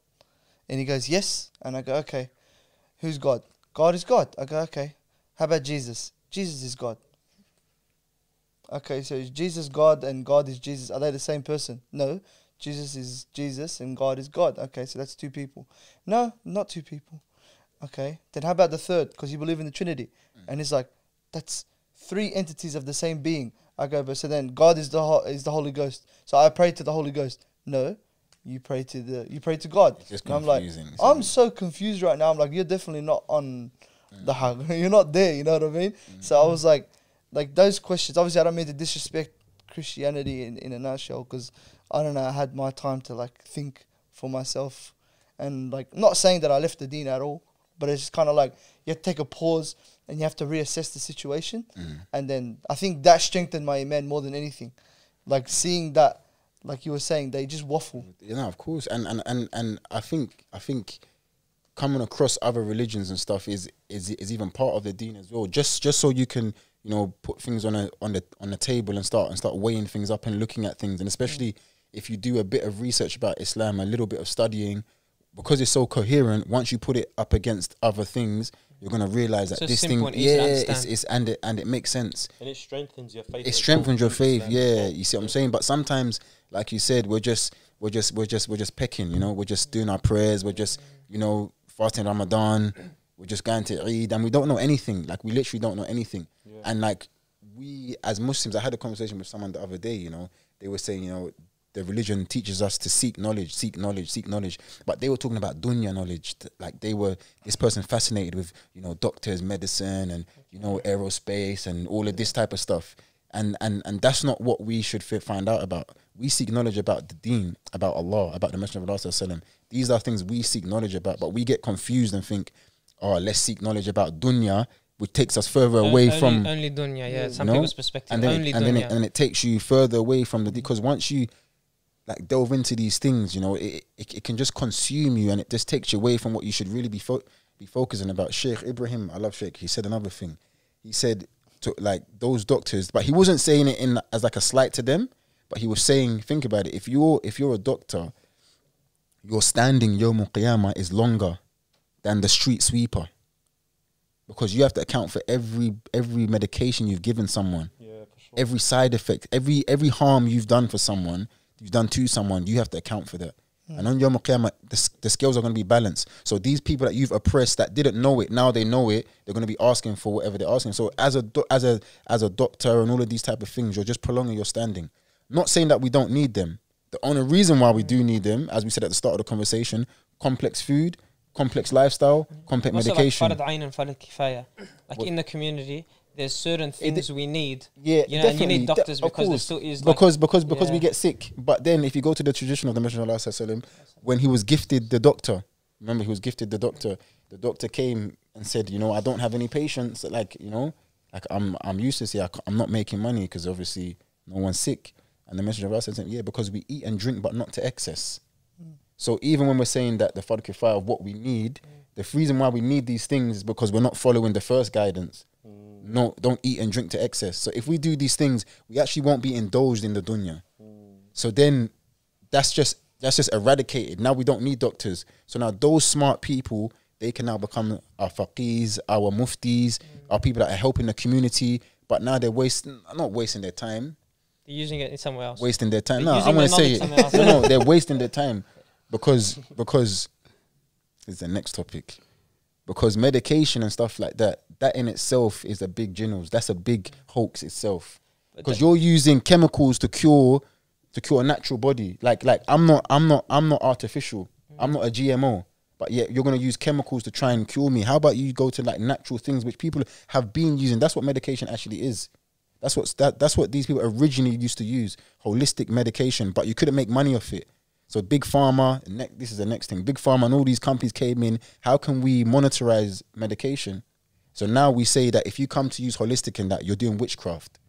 And he goes, yes. And I go, okay. Who's God? God is God. I go, okay. How about Jesus? Jesus is God. Okay, so is Jesus God and God is Jesus? Are they the same person? No. Jesus is Jesus and God is God. Okay, so that's two people. No, not two people. Okay. Then how about the third? Because you believe in the Trinity. And he's like, that's three entities of the same being. I go, but so then God is the Holy Ghost. So I pray to the Holy Ghost. No, you pray to God. It's just And I'm like, confusing. I'm so confused right now. I'm like, you're definitely not on the hug. You're not there. You know what I mean? So I was like those questions. Obviously, I don't mean to disrespect Christianity in a nutshell, because I don't know. I had my time to like think for myself, and like not saying that I left the deen at all, but it's just kind of like you have to take a pause and you have to reassess the situation. And then I think that strengthened my iman more than anything. Like seeing that, like you were saying, they just waffle. You know, of course, and I think coming across other religions and stuff is even part of the deen as well. Just so you can, you know, put things on the table and start weighing things up and looking at things, and especially if you do a bit of research about Islam, a little bit of studying, because it's so coherent. Once you put it up against other things, you're gonna realize that So this simple thing, and easy to understand. and it makes sense. And it strengthens your faith. It as strengthens well your through faith. Islam as Yeah, well. you see what I'm saying. But sometimes, like you said, we're just pecking. You know, we're just doing our prayers. We're just, you know, fasting Ramadan. We're just going to Eid, and we don't know anything. Like we literally don't know anything. Yeah. And like we as Muslims, I had a conversation with someone the other day, you know, they were saying, you know, the religion teaches us to seek knowledge, seek knowledge, seek knowledge. But they were talking about dunya knowledge. Like this person fascinated with, you know, doctors, medicine and, you know, aerospace and all of this type of stuff. And that's not what we should find out about. We seek knowledge about the deen, about Allah, about the Messenger of Allah sallallahu alaihi wasallam. These are things we seek knowledge about, but we get confused and think, oh, let's seek knowledge about dunya, which takes us further away from only dunya. Yeah, some you know? people's perspective. And then, Only and dunya. then it takes you further away from the, because once you like delve into these things, you know, it can just consume you, and it just takes you away from what you should really be focusing about. Sheikh Ibrahim, I love Sheikh, he said another thing. He said to like those doctors, but he wasn't saying it in as like a slight to them, but he was saying, think about it, if you're a doctor, your standing Yawm al-Qiyamah is longer than the street sweeper, because you have to account for every medication you've given someone, for sure. every side effect, every harm you've done for someone, you've done to someone, you have to account for that. And on Yawm al-Qiyamah, the scales are going to be balanced. So these people that you've oppressed that didn't know it, now they know it, they're going to be asking for whatever they're asking. So as a doctor and all of these type of things, you're just prolonging your standing. Not saying that we don't need them. The only reason why we do need them, as we said at the start of the conversation, complex food, complex lifestyle, complex medication. Like farad ayn and farad kifaya. Like in the community, there's certain things we need. Yeah, you know, definitely. and you need doctors because there still is like, because we get sick. But then if you go to the tradition of the Messenger of Allah sallallahu alaihi wasallam, when he was gifted the doctor, remember he was gifted the doctor came and said, you know, I don't have any patients, like, you know, like I'm useless here, I'm not making money because obviously no one's sick. And the Messenger of Allah said, yeah, because we eat and drink but not to excess. So even when we're saying that the fard kifaya of what we need, the reason why we need these things is because we're not following the first guidance. No, don't eat and drink to excess. So if we do these things, we actually won't be indulged in the dunya. So then that's just eradicated. Now we don't need doctors. So now those smart people, they can now become our faqirs, our muftis, our people that are helping the community. But now they're not wasting their time. They're using it somewhere else. Wasting their time. They're No, I'm going to say it. knowledge somewhere else. No, they're wasting their time because it's the next topic. Because medication and stuff like that in itself is a big generals. That's a big hoax itself. Because you're using chemicals to cure a natural body. Like I'm not artificial. I'm not a GMO. But yet you're gonna use chemicals to try and cure me. How about you go to like natural things which people have been using? That's what medication actually is. That's what these people originally used to use. Holistic medication, but you couldn't make money off it. So big pharma, this is the next thing. Big pharma and all these companies came in. How can we monetize medication? So now we say that if you come to use holistic in that, you're doing witchcraft.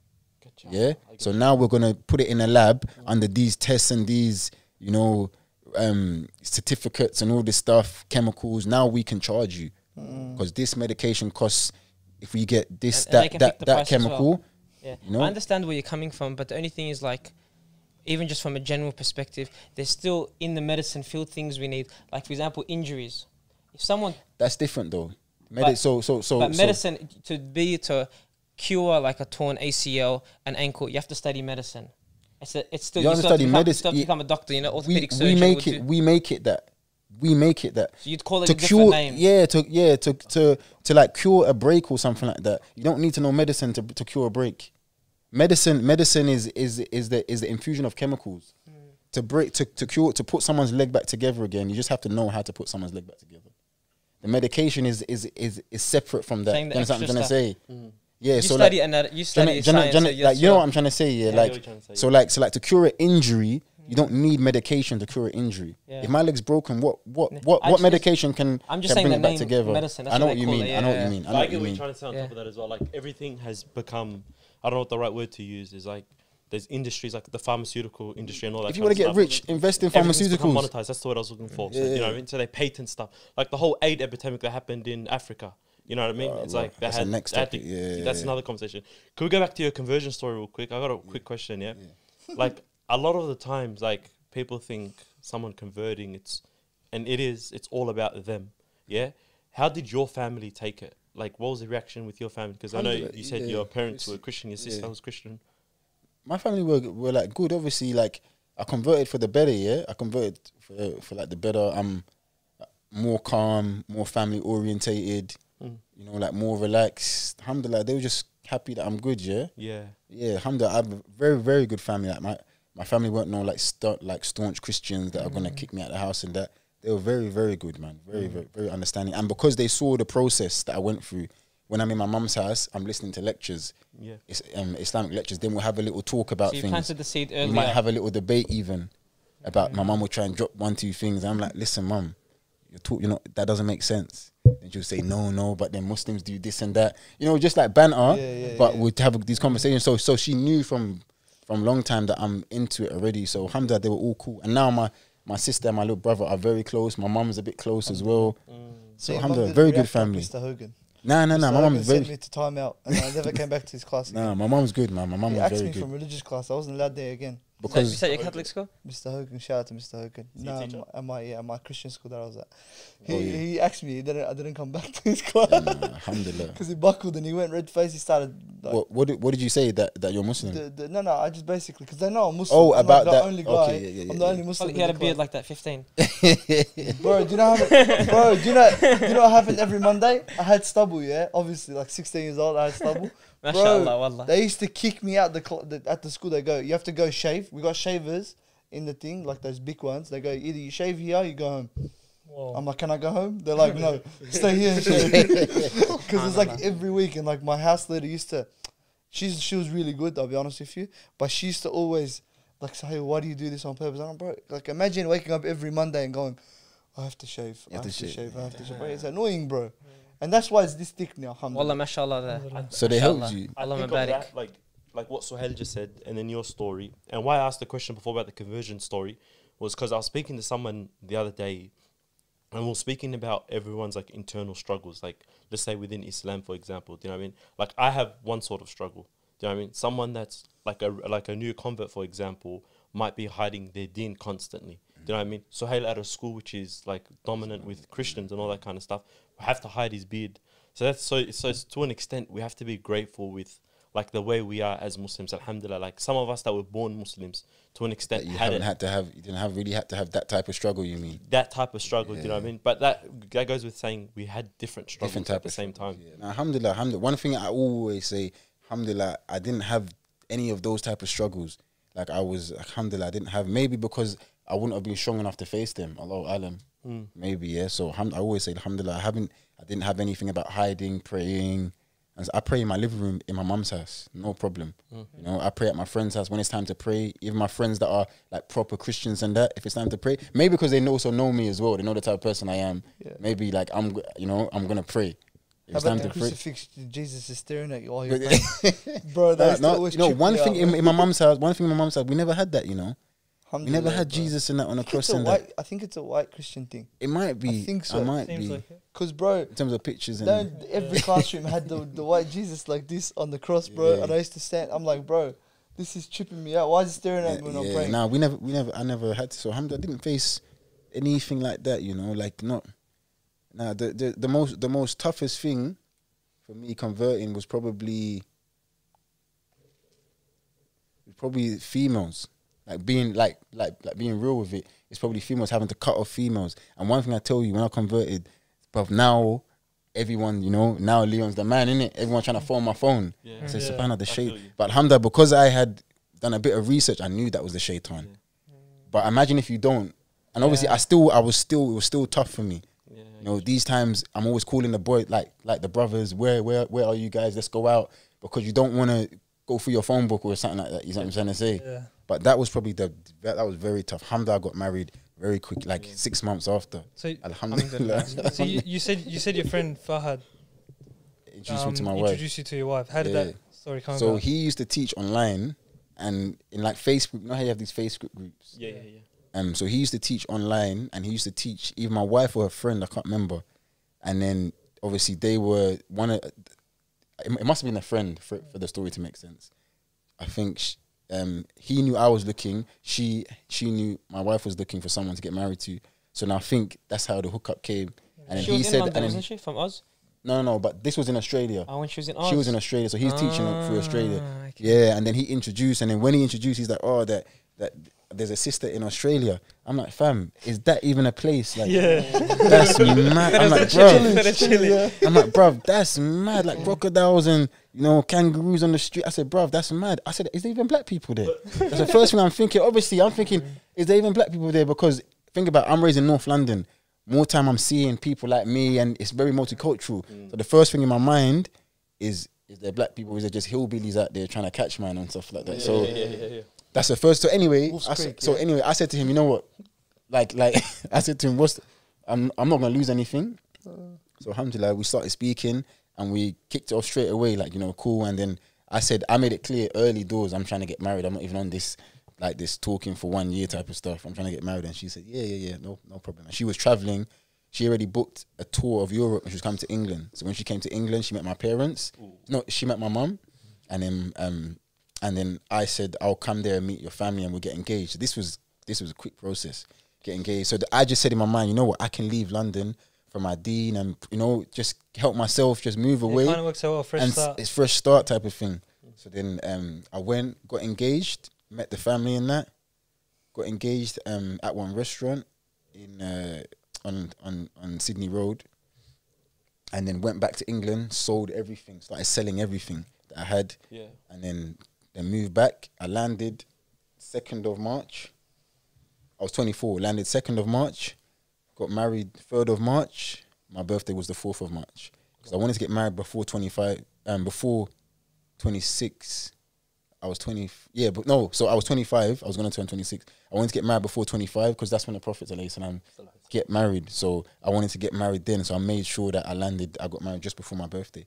Gotcha. Yeah. So now we're gonna put it in a lab under these tests and these, you know, certificates and all this stuff, chemicals. Now we can charge you because this medication costs. If we get this, that chemical, well. Yeah. You know? I understand where you're coming from, but the only thing is like, even just from a general perspective, there's still in the medicine field things we need. Like for example, injuries. If someone that's different though. But medicine to cure like a torn ACL and ankle, you have to study medicine. It's still you have to study medicine. You become a doctor, you know, orthopedic surgeon. We make it that. So you'd call it a different name. Yeah, to like cure a break or something like that. You don't need to know medicine to cure a break. Medicine is the infusion of chemicals. To put someone's leg back together again, you just have to know how to put someone's leg back together. The medication is separate from that. You know what I'm trying to say? Yeah, you so study like, you study science. so you know what I'm trying to say? Yeah, like so like to cure an injury, you don't need medication to cure an injury. Yeah. If my leg's broken, what medication can bring it back together? Medicine, I know what you mean. I know what you mean. I get what you're trying to say on top of that as well. Like everything has become, I don't know what the right word to use is. Like there's industries like the pharmaceutical industry and all that. If you want to get rich, invest in pharmaceuticals. Monetized. That's the word I was looking for. So, you know what I mean? So they patent stuff. Like the whole AIDS epidemic that happened in Africa. You know what I mean? It's like that's the next topic. That's another conversation. Could we go back to your conversion story real quick? I got a quick question. Yeah. Like a lot of the times, like people think someone converting, it's all about them. Yeah. How did your family take it? Like, what was the reaction with your family? Because I know you said your parents were Christian, your sister was Christian. My family were like good. Obviously, like I converted for the better. Yeah, I converted for like the better. I'm more calm, more family orientated. You know, like more relaxed. Alhamdulillah, they were just happy that I'm good. Yeah, Yeah. yeah. Alhamdulillah, I have a very, very good family. Like my family weren't no like staunch Christians that are gonna kick me out of the house and that. They were very, very good, man. Very, very, very understanding. And because they saw the process that I went through, when I'm in my mum's house, I'm listening to lectures. Yeah. It's Islamic lectures. Then we'll have a little talk about So you things. planted the seed We earlier. might have a little debate even about my mum will try and drop 1-2 things. I'm like, listen, mum, you know, that doesn't make sense. Then she'll say no, but then Muslims do this and that. You know, just like banter. But we'd have these conversations. So she knew from long time that I'm into it already. So alhamdulillah, they were all cool. And now my sister and my little brother are very close. My mum's a bit close as well. So your mum alhamdulillah, didn't very good react like family. Mr. Hogan. Nah. Mr. My Hogan mum is sent very. me to time out, and I never came back to his class again. Nah, my mum's good, man. My mum He was asked very me good from religious class. I wasn't allowed there again. You because said your Catholic school? Mr. Hogan, shout out to Mr. Hogan. he No, a teacher? at my Christian school that I was at. Oh, yeah. He asked me. I didn't come back to his class alhamdulillah. because he buckled and he went red face. He started. Like, What did you say that you're Muslim? no, I just basically because they know I'm Muslim. Oh, I'm about like that. the only guy. Okay, yeah, I'm the only Oh, Muslim. he had a in the beard class. like that, 15. Bro, do you know do you know what happened every Monday? I had stubble, yeah. Obviously, like 16 years old, I had stubble. MashaAllah, wallah. They used to kick me out at the school. They go, you have to go shave. We got shavers in the thing, like those big ones. They go, either you shave here, or you go home. Whoa. I'm like, can I go home? They're like, no, stay here and shave. Because it's like every week, and like my house lady used to. She was really good. I'll be honest with you, but she used to always like say, hey, why do you do this on purpose? I'm like, bro, like imagine waking up every Monday and going, I have to shave. I have to shave. I have to shave. Bro, it's annoying, bro. And that's why it's this thick now. Wallah, Alhamdulillah. mashallah. there. So they Mashallah. helped you. I Allah think of Mabarak. that, like what Suhail just said, and then your story, and why I asked the question before about the conversion story was because I was speaking to someone the other day, and we were speaking about everyone's like internal struggles. Like let's say within Islam, for example, do you know what I mean? Like I have one sort of struggle. Do you know what I mean? Someone that's like a new convert, for example, might be hiding their deen constantly. Do you know what I mean? Suhail at a school which is like dominant with Christians and all that kind of stuff, have to hide his beard. So that's so to an extent we have to be grateful with like the way we are as Muslims, alhamdulillah. Like some of us that were born Muslims to an extent You hadn't didn't really have to have that type of struggle. You mean that type of struggle, do you know what I Yeah. mean? But that goes with saying we had different struggles different type at the of same struggle, time. yeah. Now, alhamdulillah. One thing I always say, alhamdulillah, I didn't have any of those type of struggles. Like I was, alhamdulillah, I didn't have, maybe because I wouldn't have been strong enough to face them. Allahu alam. Maybe, yeah. So I always say, alhamdulillah, I didn't have anything about hiding, praying. And so I pray in my living room in my mum's house, no problem. You know, I pray at my friend's house when it's time to pray. Even my friends that are like proper Christians and that, if it's time to pray, maybe because they also know me as well, they know the type of person I am. Yeah. Maybe like I'm gonna pray. If How it's time about the to pray. crucifix? Jesus is staring at you while you're praying. Bro, that used to always you know, trip one me thing out, in my mum's house, we never had that. You know, we never Alhamdulillah, had bro. Jesus and that on a I think cross it's a and that. white- I think it's a white Christian thing. It might be. I think so. I might Seems be. like it. Cause bro, In terms of pictures and don't, every classroom had the white Jesus like this on the cross, bro. Yeah. And I used to stand. I'm like, bro, this is tripping me out. Why is he staring at me when I'm praying? Nah, I never had to. So alhamdulillah, I didn't face anything like that. You know, like not. Nah, the most toughest thing for me converting was probably females. Like being like being real with it. It's probably females having to cut off females. And one thing I tell you, when I converted, but now everyone, you know, now Leon's the man, innit? Everyone trying to phone my phone. Yeah. So Yeah. subhanAllah, the I feel shaitan. you. But alhamdulillah, because I had done a bit of research, I knew that was the shaitan. But imagine if you don't. And obviously, Yeah. it was still tough for me. Yeah, You know, these times I'm always calling the boy, like the brothers, where are you guys? Let's go out, because you don't want to go through your phone book or something like that. You know what I'm trying to say? Yeah. But that was probably that was very tough. Alhamdulillah, I got married very quick, like 6 months after. So, Alhamdulillah. so you said your friend Fahad Introduced me to my wife. introduced you to your wife. How did Yeah. that story come So about? he used to teach online, and in like Facebook, you know how you have these Facebook groups. Yeah. So he used to teach online, and he used to teach either my wife or her friend, I can't remember. And then obviously they were it must have been a friend for the story to make sense. I think he knew I was looking. She knew my wife was looking for someone to get married to. So now I think that's how the hookup came. And then She he was in said, London, and then, wasn't she? From Oz? no, but this was in Australia. Oh, when she was in Oz? She was in Australia, so he's teaching through Australia. Ah, okay. Yeah, and then he introduced, and then when he introduced, he's like, oh, that there's a sister in Australia. I'm like, fam, is that even a place? Like, Yeah. that's mad. I'm like, Chile. bro. I'm like, bruv, that's mad. Like crocodiles and, you know, kangaroos on the street. I said, bruv, that's mad. I said, is there even black people there? That's the first thing I'm thinking. Obviously, I'm thinking, is there even black people there? Because think about it, I'm raised in North London. More time I'm seeing people like me, and it's very multicultural. So the first thing in my mind is there black people? Is there just hillbillies out there trying to catch man and stuff like that? So that's the first. So anyway, Wolf's I Creek, so anyway, I said to him, you know what? Like I said to him, I'm not gonna lose anything. So alhamdulillah, we started speaking and we kicked it off straight away, like, you know, cool. And then I said, I made it clear early doors, I'm trying to get married. I'm not even on this, like this talking for 1 year type of stuff. I'm trying to get married. And she said, yeah, no problem. And she was traveling. She already booked a tour of Europe and she was coming to England. So when she came to England, she met my parents. No, she met my mum. And then I said, I'll come there and meet your family and we'll get engaged. This was a quick process, get engaged. So I just said in my mind, you know what, I can leave London for my deen and, you know, just help myself, just move away. It kind of works out, a fresh And start. it's fresh start type of thing. So then I went, got engaged, met the family and that, got engaged at one restaurant in on Sydney Road, and then went back to England, sold everything, started selling everything that I had, and then moved back. I landed 2nd of March. I was 24, landed 2nd of March, got married 3rd of March. My birthday was the 4th of March. Because I wanted to get married before 25, before 26. I was 20, so I was 25, I was going to turn 26. I wanted to get married before 25 because that's when the Prophet ﷺ get married. So I wanted to get married then. So I made sure that I got married just before my birthday.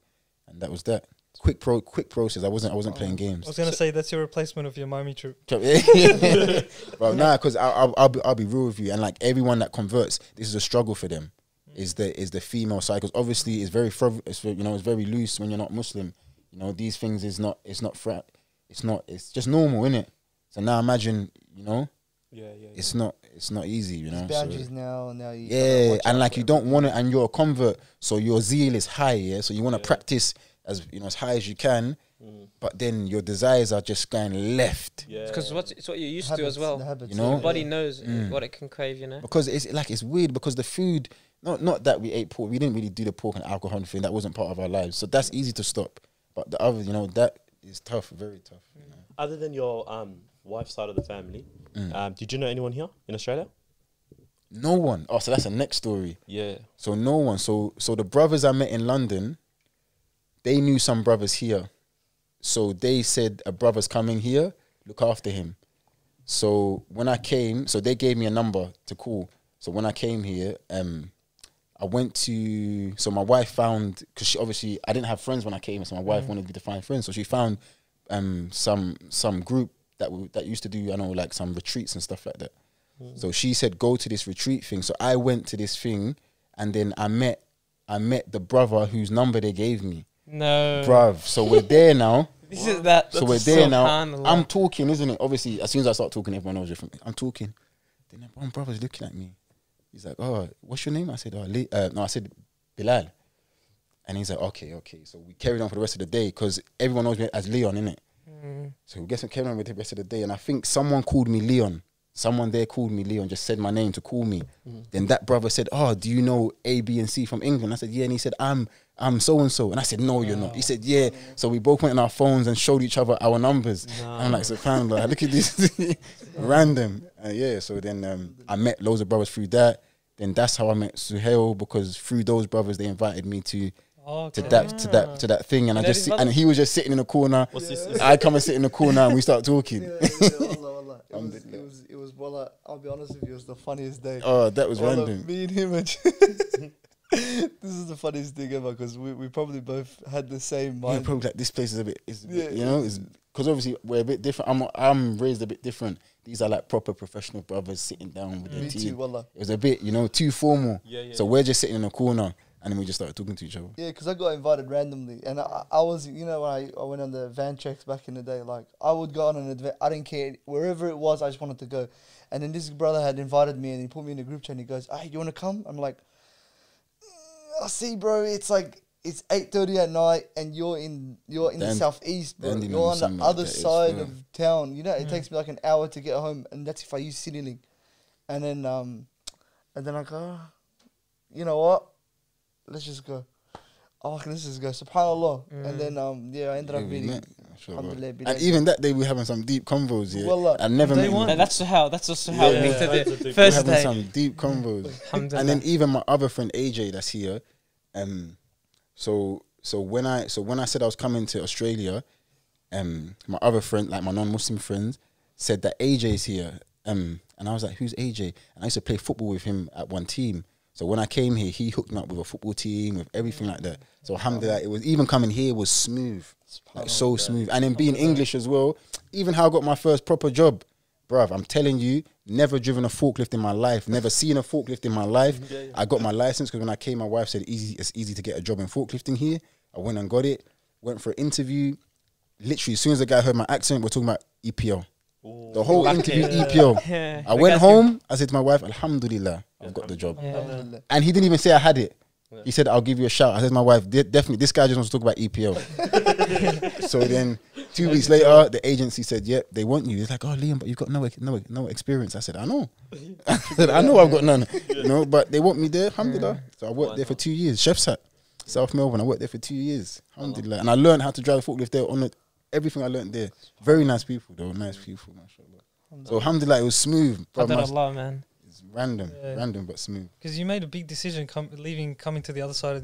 And that was that. Quick process. I wasn't playing games. I was gonna say that's your replacement of your Miami trip. Bro, nah, because I'll be real with you, and like everyone that converts, this is a struggle for them. Is the female side, because obviously it's very it's very loose when you're not Muslim. You know, these things it's just normal, innit? So now imagine, you know, it's not easy, you know. There's boundaries now you yeah, and like you don't want it, and you're a convert, so your zeal is high, yeah. So you want to practice as as high as you can, but then your desires are just going left. Yeah, because it's what you're used to as well. You know, your body knows what it can crave. You know, because it's weird because the food. Not that we ate pork. We didn't really do the pork and alcohol thing. That wasn't part of our lives. So that's easy to stop. But the other, that is tough, very tough. You know? Other than your wife's side of the family, did you know anyone here in Australia? No one. Oh, so that's the next story. Yeah. So no one. So the brothers I met in London, they knew some brothers here. So they said, a brother's coming here, look after him. So when I came, so they gave me a number to call. So when I came here, I went to, so my wife found, because she obviously, I didn't have friends when I came, so my wife wanted me to find friends. So she found some group that used to do, I know, like some retreats and stuff like that. So she said, go to this retreat thing. So I went to this thing, and then I met the brother whose number they gave me. No. Bruv, so we're there now. This is that. So we're there now. I'm talking, isn't it? Obviously, as soon as I start talking, everyone knows different. I'm talking. Then one brother's looking at me. He's like, oh, what's your name? I said, I said Bilal. And he's like, okay. So we carried on for the rest of the day because everyone knows me as Leon, innit? So we carried on with the rest of the day. And I think someone called me Leon. Someone there called me Leon, just said my name to call me. Then that brother said, oh, do you know A, B, and C from England? I said, yeah. And he said, I'm so-and-so. And I said, no, you're not. He said, yeah. So we both went on our phones and showed each other our numbers. And I'm like, subhanAllah, look at this. Random. So then I met loads of brothers through that. Then that's how I met Suhail, because through those brothers, they invited me to that thing. And and he was just sitting in the corner. I come and sit in the corner and we start talking. It was well, I'll be honest with you, it was the funniest day. Oh, that was random. Me and him this is the funniest thing ever, because we probably both had the same mind. Yeah, probably like this place is a bit, because obviously we're a bit different. I'm raised a bit different. These are like proper professional brothers sitting down with their tea. It was a bit, too formal. So we're just sitting in a corner and then we just started talking to each other. Yeah, because I got invited randomly, and I was, when I went on the van checks back in the day, like I would go on an adventure. I didn't care wherever it was. I just wanted to go. And then this brother had invited me, and he put me in a group chat. And he goes, "Hey, you want to come?" I'm like, "I see, bro. It's like it's 8:30 at night, and you're in the Then- southeast, bro. then, you know, You're on something the like other that is side fair. of town. You know, it takes me like an hour to get home, and that's if I use Citylink. And then I go, you know what? Let's just go. Oh, let's just go. Subhanallah. And then I ended up Yeah, we meeting. met. Mashallah. Alhamdulillah, And billahi. even that day, we were having some deep convos. Yeah, Wallah. I never Day met one. him. That's also how Yeah. we did That's a it. deep- We're First having day. some deep convos. Alhamdulillah. And then even my other friend AJ that's here, so when I said I was coming to Australia, my other friend, like my non-Muslim friends, said that AJ's here, and I was like, who's AJ? And I used to play football with him at one team. So when I came here, he hooked me up with a football team, with everything like that. So alhamdulillah, it was even coming here was smooth, like so smooth. And then being English as well, even how I got my first proper job, bruv, I'm telling you, never driven a forklift in my life, never seen a forklift in my life. I got my license because when I came, my wife said it's easy to get a job in forklifting here. I went and got it, went for an interview. Literally, as soon as the guy heard my accent, we're talking about EPL. The whole Lucky. interview, EPL. Yeah. I went home, I said to my wife, Alhamdulillah, I've got the job. Alhamdulillah. And he didn't even say I had it. He said, I'll give you a shout. I said to my wife, definitely, this guy just wants to talk about EPL. So then 2 weeks later, the agency said, yep, they want you. It's like, oh, Liam, but you've got no experience. I said, I know. I said, I know I've got none. You know, but they want me there, alhamdulillah. So I worked there for 2 years. Chef's hat, South Melbourne. I worked there for 2 years, alhamdulillah. And I learned how to drive a forklift there on it. Everything I learned there. Very nice people, though. Nice people, mashallah. So alhamdulillah, it was smooth. Bruv, Alhamdulillah, man. it's random, Yeah. random but smooth. Because you made a big decision coming to the other side of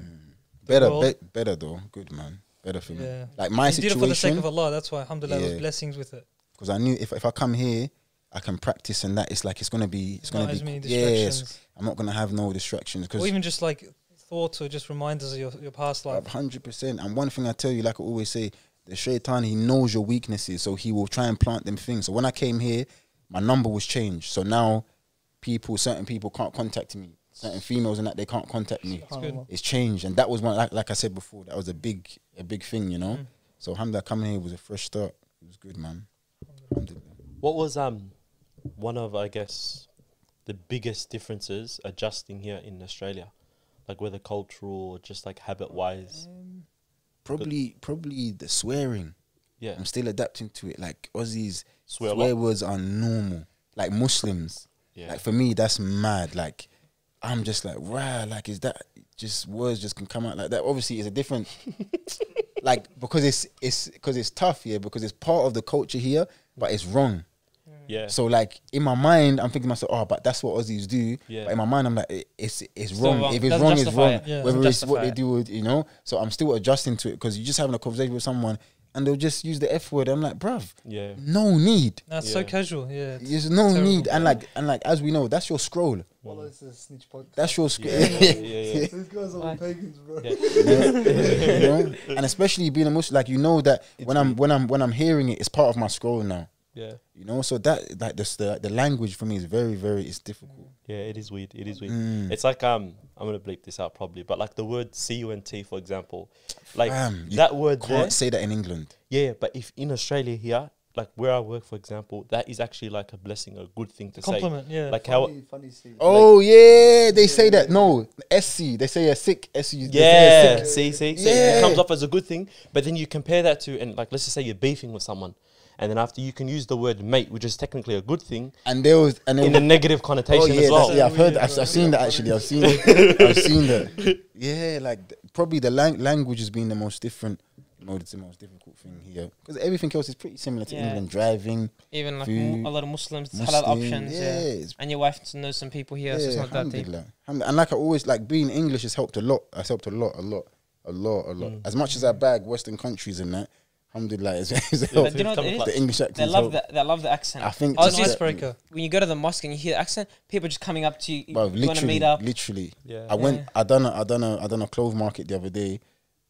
Better, world. better though. Good man. Better for me. Yeah. Like my You did it for the sake situation, of Allah. That's why, alhamdulillah, Yeah. there's blessings with it. because I knew if I come here, I can practice and that. It's like it's gonna be Not as many yes. distractions. I'm not gonna have no distractions Or because even just like thoughts or just reminders of your past life. 100%. And one thing I tell you, like I always say, the shaitan, he knows your weaknesses, so he will try and plant them things. So when I came here, my number was changed. So now certain people can't contact me. Certain females and that they can't contact me. That's good. It's changed, and that was one. Like I said before, that was a big thing, you know. Mm. So alhamdulillah, coming here was a fresh start. It was good, man. Alhamdulillah. What was one of, I guess, the biggest differences adjusting here in Australia, like whether cultural or just like habit wise? Probably the swearing. Yeah, I'm still adapting to it. Like Aussies, Swear a swear lot? words are normal. Like Muslims, yeah, like for me, that's mad. Like I'm just like, wow, like is that just words just can come out like that? Obviously, it's a different, like because it's tough here because it's part of the culture here, but it's wrong. yeah. So like in my mind, I'm thinking to myself, oh, but that's what Aussies do. Yeah. But in my mind, I'm like, it's Still wrong. wrong. If it's Doesn't wrong, it's justify wrong. it. Yeah. Whether Doesn't it's what they justify do, you know. So I'm still adjusting to it because you're just having a conversation with someone and they'll just use the F word. I'm like, bruv, Yeah, no need. That's so Yeah. casual. Yeah. it's There's no terrible. need. And like as we know, that's your scroll. Wallah, it's a snitch podcast. That's your scroll. yeah, yeah. These guys are all pagans, bro. Yeah. You know? And especially being a Muslim, like you know that when I'm hearing it, it's part of my scroll now. Yeah, You know, so that like the language for me is very it's difficult. yeah. It is weird. It is weird. Mm. It's like I'm gonna bleep this out probably, but like the word CUNT, for example, like You that word there. can't say that in England. Yeah, but if in Australia here, like where I work, for example, that is actually like a blessing, a good thing to Compliment. Yeah. say. Like how, Funny scene. Oh yeah, they say that. No, SC. They say a sick SC. they say yeah, a sick. see, Yeah. it comes off as a good thing. But then you compare that to, and like let's just say you're beefing with someone, and then after you can use the word mate, which is technically a good thing, And there was in a negative connotation yeah, as well. I've heard. I've seen that actually. I've seen that. Yeah, like probably the language has been the most different. It's the most difficult thing here because everything else is pretty similar to Yeah. England. Driving, Even like Food, a lot of Muslims, it's Muslim, halal options. yeah, Yeah. it's- And your wife knows some people here, so it's not that deep. alhamdulillah. And like I always like being English has helped a lot. Has helped a lot. As much as I bag Western countries and that, alhamdulillah, it's But helped. do you know what it is? The English accent. They love the accent. I think Aussies- just Icebreaker. When you go to the mosque and you hear the accent, people just coming up to you. Bro, You want to meet up? literally. Yeah. I went. I done a clothes market the other day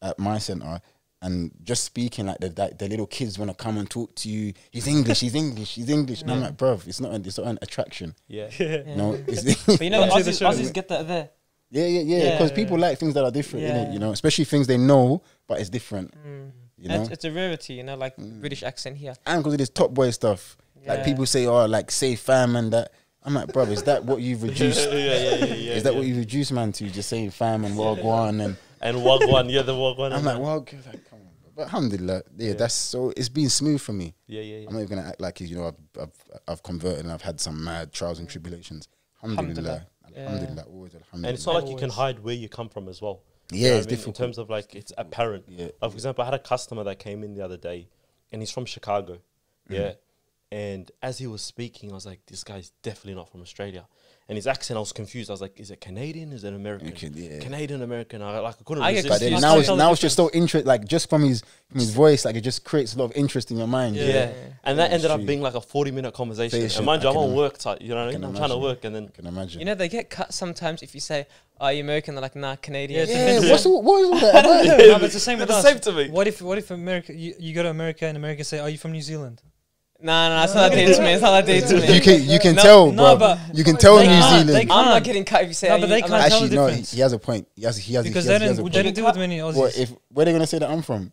at my center, and just speaking like the little kids want to come and talk to you. He's English. And I'm like, bruv, it's not an attraction. Yeah, You know, it's, But you know, Come to the Aussies, show. Aussies get that there. yeah. Because Yeah. people like things that are different, Yeah. innit? You know, especially things they know, but it's different. You know, It's a rarity, you know, like British accent here. and because of this top boy stuff, like Yeah. people say, oh, like say fam and that. I'm like, bruv, is that what you've reduced? yeah. Is that what you reduce man to? Just saying fam and wagwan and And Wagwan, yeah, the Wagwan. I'm like, well, come on. But alhamdulillah, yeah, that's so. It's been smooth for me. Yeah, yeah, yeah. I'm not even gonna act like I've converted and I've had some mad trials and tribulations. Alhamdulillah, alhamdulillah, always alhamdulillah. And it's not like you can hide where you come from as well. Yeah, You know it's what I mean? difficult. In terms of like, it's apparent. Yeah. Like, for example, I had a customer that came in the other day, and he's from Chicago. Yeah. And as he was speaking, I was like, this guy's definitely not from Australia. And his accent, I was confused. I was like, is it Canadian? Is it American? Okay, yeah. Canadian, American. I couldn't I get resist. But then confused. now I it's tell now the it's just so interest, like just from his voice, like it just creates a lot of interest in your mind. Yeah. Yeah. And that Yeah, ended up true. being like a 40-minute conversation. Patient, And mind you, I I'm can on im- work type, you know what I can mean? I'm trying to imagine. work and then I can imagine. You know, they get cut sometimes if you say, "Are you American?" They're like, "Nah, Canadian." Yeah, yeah, Yeah. what is all that about? No, but it's the same with It's us. the same to me. What if America? You go to America and America say, "Are you from New Zealand?" Nah, it's not that deep to me. It's not that deep to me. You can No, tell, no, bro. but You can tell they New can't, they Zealand. I'm not can't. getting cut if you say. No, "Are but you-" they I'm can't not- tell Actually, the no, difference. he has a point. He has Because he they has a don't point. deal with many Aussies. What if where they gonna say that I'm from,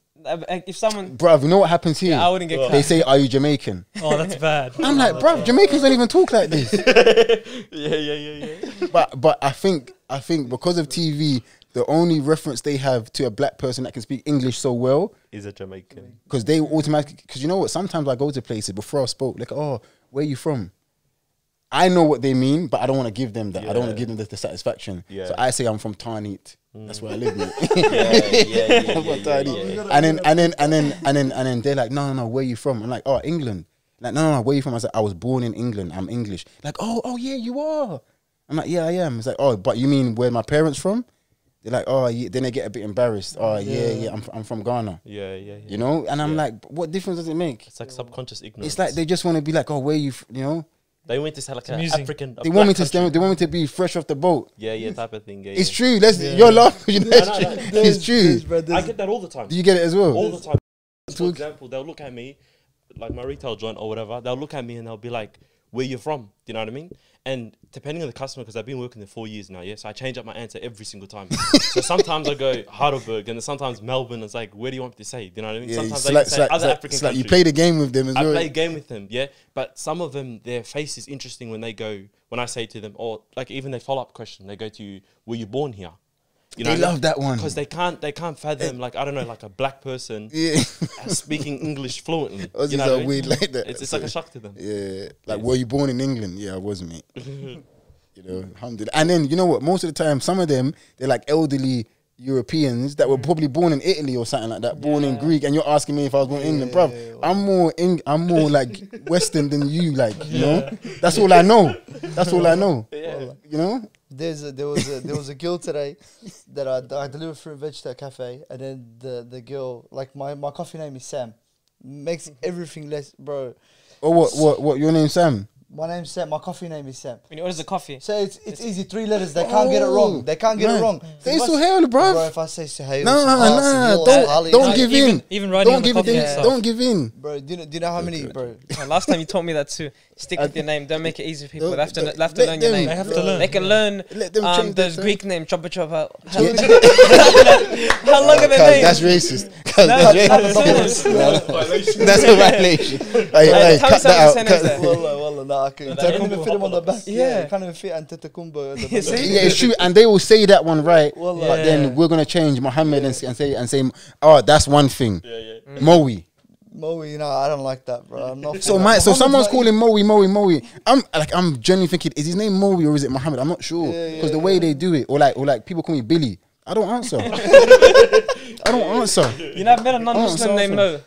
If someone, bruv? You know what happens here? yeah, I wouldn't get Well, They cut. say, "Are you Jamaican?" Oh, that's bad. I'm like, bruv, Jamaicans don't even talk like this. yeah. But I think because of TV, the only reference they have to a black person that can speak English so well, He's a Jamaican. because they automatically, because you know what, sometimes I go to places before I spoke, like, oh, where you from? I know what they mean, but I don't want to give them that. I don't want Yeah. to give them the satisfaction. Yeah. So I say I'm from Tarneet. That's where I live, mate. yeah. I'm from Tarneet. And then they're like, no, where you from? I'm like, oh, England. Like, no, where you from? I said, I was born in England. I'm English. Like, oh yeah, you are. I'm like, yeah, I am. It's like, oh, but you mean where my parents from? They're like, oh, yeah. Then they get a bit embarrassed. Oh, yeah, I'm from Ghana. Yeah. You know? And I'm Yeah. like, what difference does it make? It's like subconscious ignorance. It's like they just want to be like, oh, where you, you know? They want to sound like an amusing. African. They want me to stand. They want me to be fresh off the boat. Yeah, type of thing. Yeah, It's yeah. true. You're laughing. You know, it's No, true. no, It's true. I get that all the time. Do you get it as well? All the time. For Talk- example, they'll look at me, like my retail joint or whatever. They'll look at me and they'll be like, "Where you from?" Do you know what I mean? And depending on the customer, because I've been working there 4 years now, yeah. So I change up my answer every single time. So sometimes I go Heidelberg, and then sometimes Melbourne. It's like, where do you want me to say? Do you know what I mean? Yeah, Sometimes it's I like, can say other African it's like you countries. play the game with them as I well. play a game with them, yeah. But some of them, their face is interesting when they go, when I say to them, or like even their follow up question, they go to you, "Were you born here?" You They love that one. because they can't fathom like, I don't know, like a black person Yeah, speaking English fluently. Aussies You know what I are mean? weird like that. It's like a shock to them. Yeah, like were you born in England? Yeah, I was, mate. You know, alhamdulillah. And then you know what? Most of the time, some of them they're like elderly Europeans that were probably born in Italy or something like that, born in Greek, and you're asking me if I was born in England, bruv. I'm more like Western than you, like you know. That's all I know. That's all I know. Yeah. You know. There was a girl today that I delivered through a vegetable cafe, and then the girl, like my coffee name is Sam, makes everything less, bro. Or what? Your name Sam? My name's Sam. My coffee name is Sam. When he orders the coffee, So it's easy, 3 letters. They can't get it wrong. They can't get man. it wrong. Say If I Suhail, s- bruv. Bro, if I say Suhail, Nah, don't give in. Even writing Don't on the give coffee in. itself. Don't give in. Bro, do you know how many, bro? last time you taught me that too. Stick with your name. Don't make it easy for people. They have to Don't- learn let your them- name. They have to learn. They can learn Let them change those their Greek names. Chopper chopper. How Yeah. long are their Cuz, names? that's racist. Cuz, that's racist. That's a violation. Hey, tell me cut some that of the out. Cut sentence that. Wallah, nah, I can't. You can't even fit him on the back. Yeah. You can't even fit Antetokounmpo at the Yeah, back. see? Yeah, it's true, and they will say that one right, Wallah. but then we're gonna change Muhammad and say, oh, that's one thing. Moe. Moe, you know, I don't like that, bro. I'm not. So for that. my so Muhammad's someone's not calling Moe. I'm genuinely thinking, is his name Moe or is it Muhammad? I'm not sure because the way they do it, or like people call me Billy. I don't answer. I don't answer. You know, I've met a non-Muslim Oh, named Mo.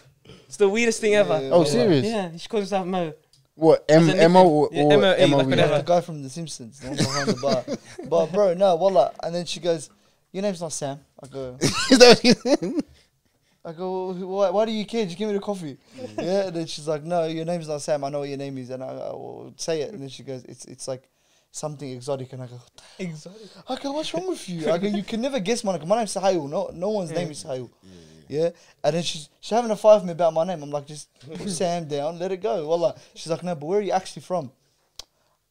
It's the weirdest thing ever. Yeah. Oh, serious? Yeah, he should call himself Mo. What As a M O or nickname. Yeah, M.O.E., like M O whatever. the guy from The Simpsons, the one behind the bar. But bro, no, wallah. And then she goes, "Your name's not Sam." I go, Is that what you said? why do you care? Just give me the coffee. Yeah. And then she's like, "No, your name's not Sam. I know what your name is." And I will say it. And then she goes, "It's like something exotic." And I go, Exotic. "I go, what's wrong with you?" I go, "You can never guess my name. My name's Sahil. No one's name is Sahil." Yeah. And then she's having a fight with me about my name. I'm like, just put Sam down, let it go. Wallah. She's like, "No, but where are you actually from?"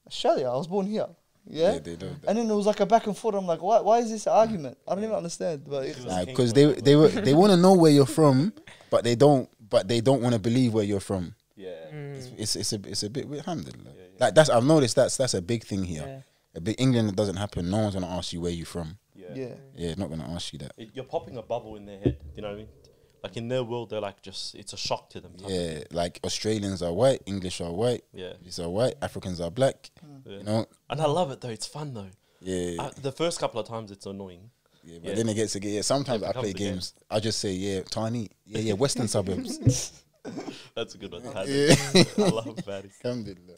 Australia. I was born here. Yeah. they do. And then it was like a back and forth. I'm like, why is this an argument? I don't even understand. But it's, Because they want to know where you're from, but they don't want to believe where you're from. Yeah. It's a bit weird. Alhamdulillah. Like I've noticed that's a big thing here. Yeah. A big England, it doesn't happen. No one's gonna ask you where you from. Yeah. Yeah, not gonna ask you that. You're popping a bubble in their head. You know what I mean? Like in their world, they're like just it's a shock to them. type of Yeah, thing. like Australians are white, English are white, Yeah. these are white, Africans are black. Yeah. You know, And I love it though. It's fun though. yeah, The first couple of times it's annoying. yeah. But yeah. then it gets to get. Yeah, sometimes It I play becomes a game. games. I just say, yeah, tiny, yeah, Western suburbs. That's a good one. Paddy. Yeah. I love Paddy. Alhamdulillah.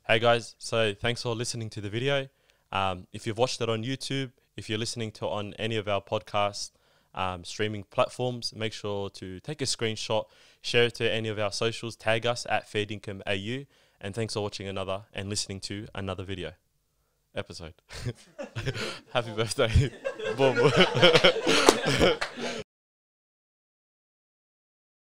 Hey guys, so thanks for listening to the video. If you've watched it on YouTube, if you're listening to it on any of our podcast streaming platforms, make sure to take a screenshot, share it to any of our socials, tag us at FairDincome.au, and thanks for watching another and listening to another video episode. Happy birthday. Boom.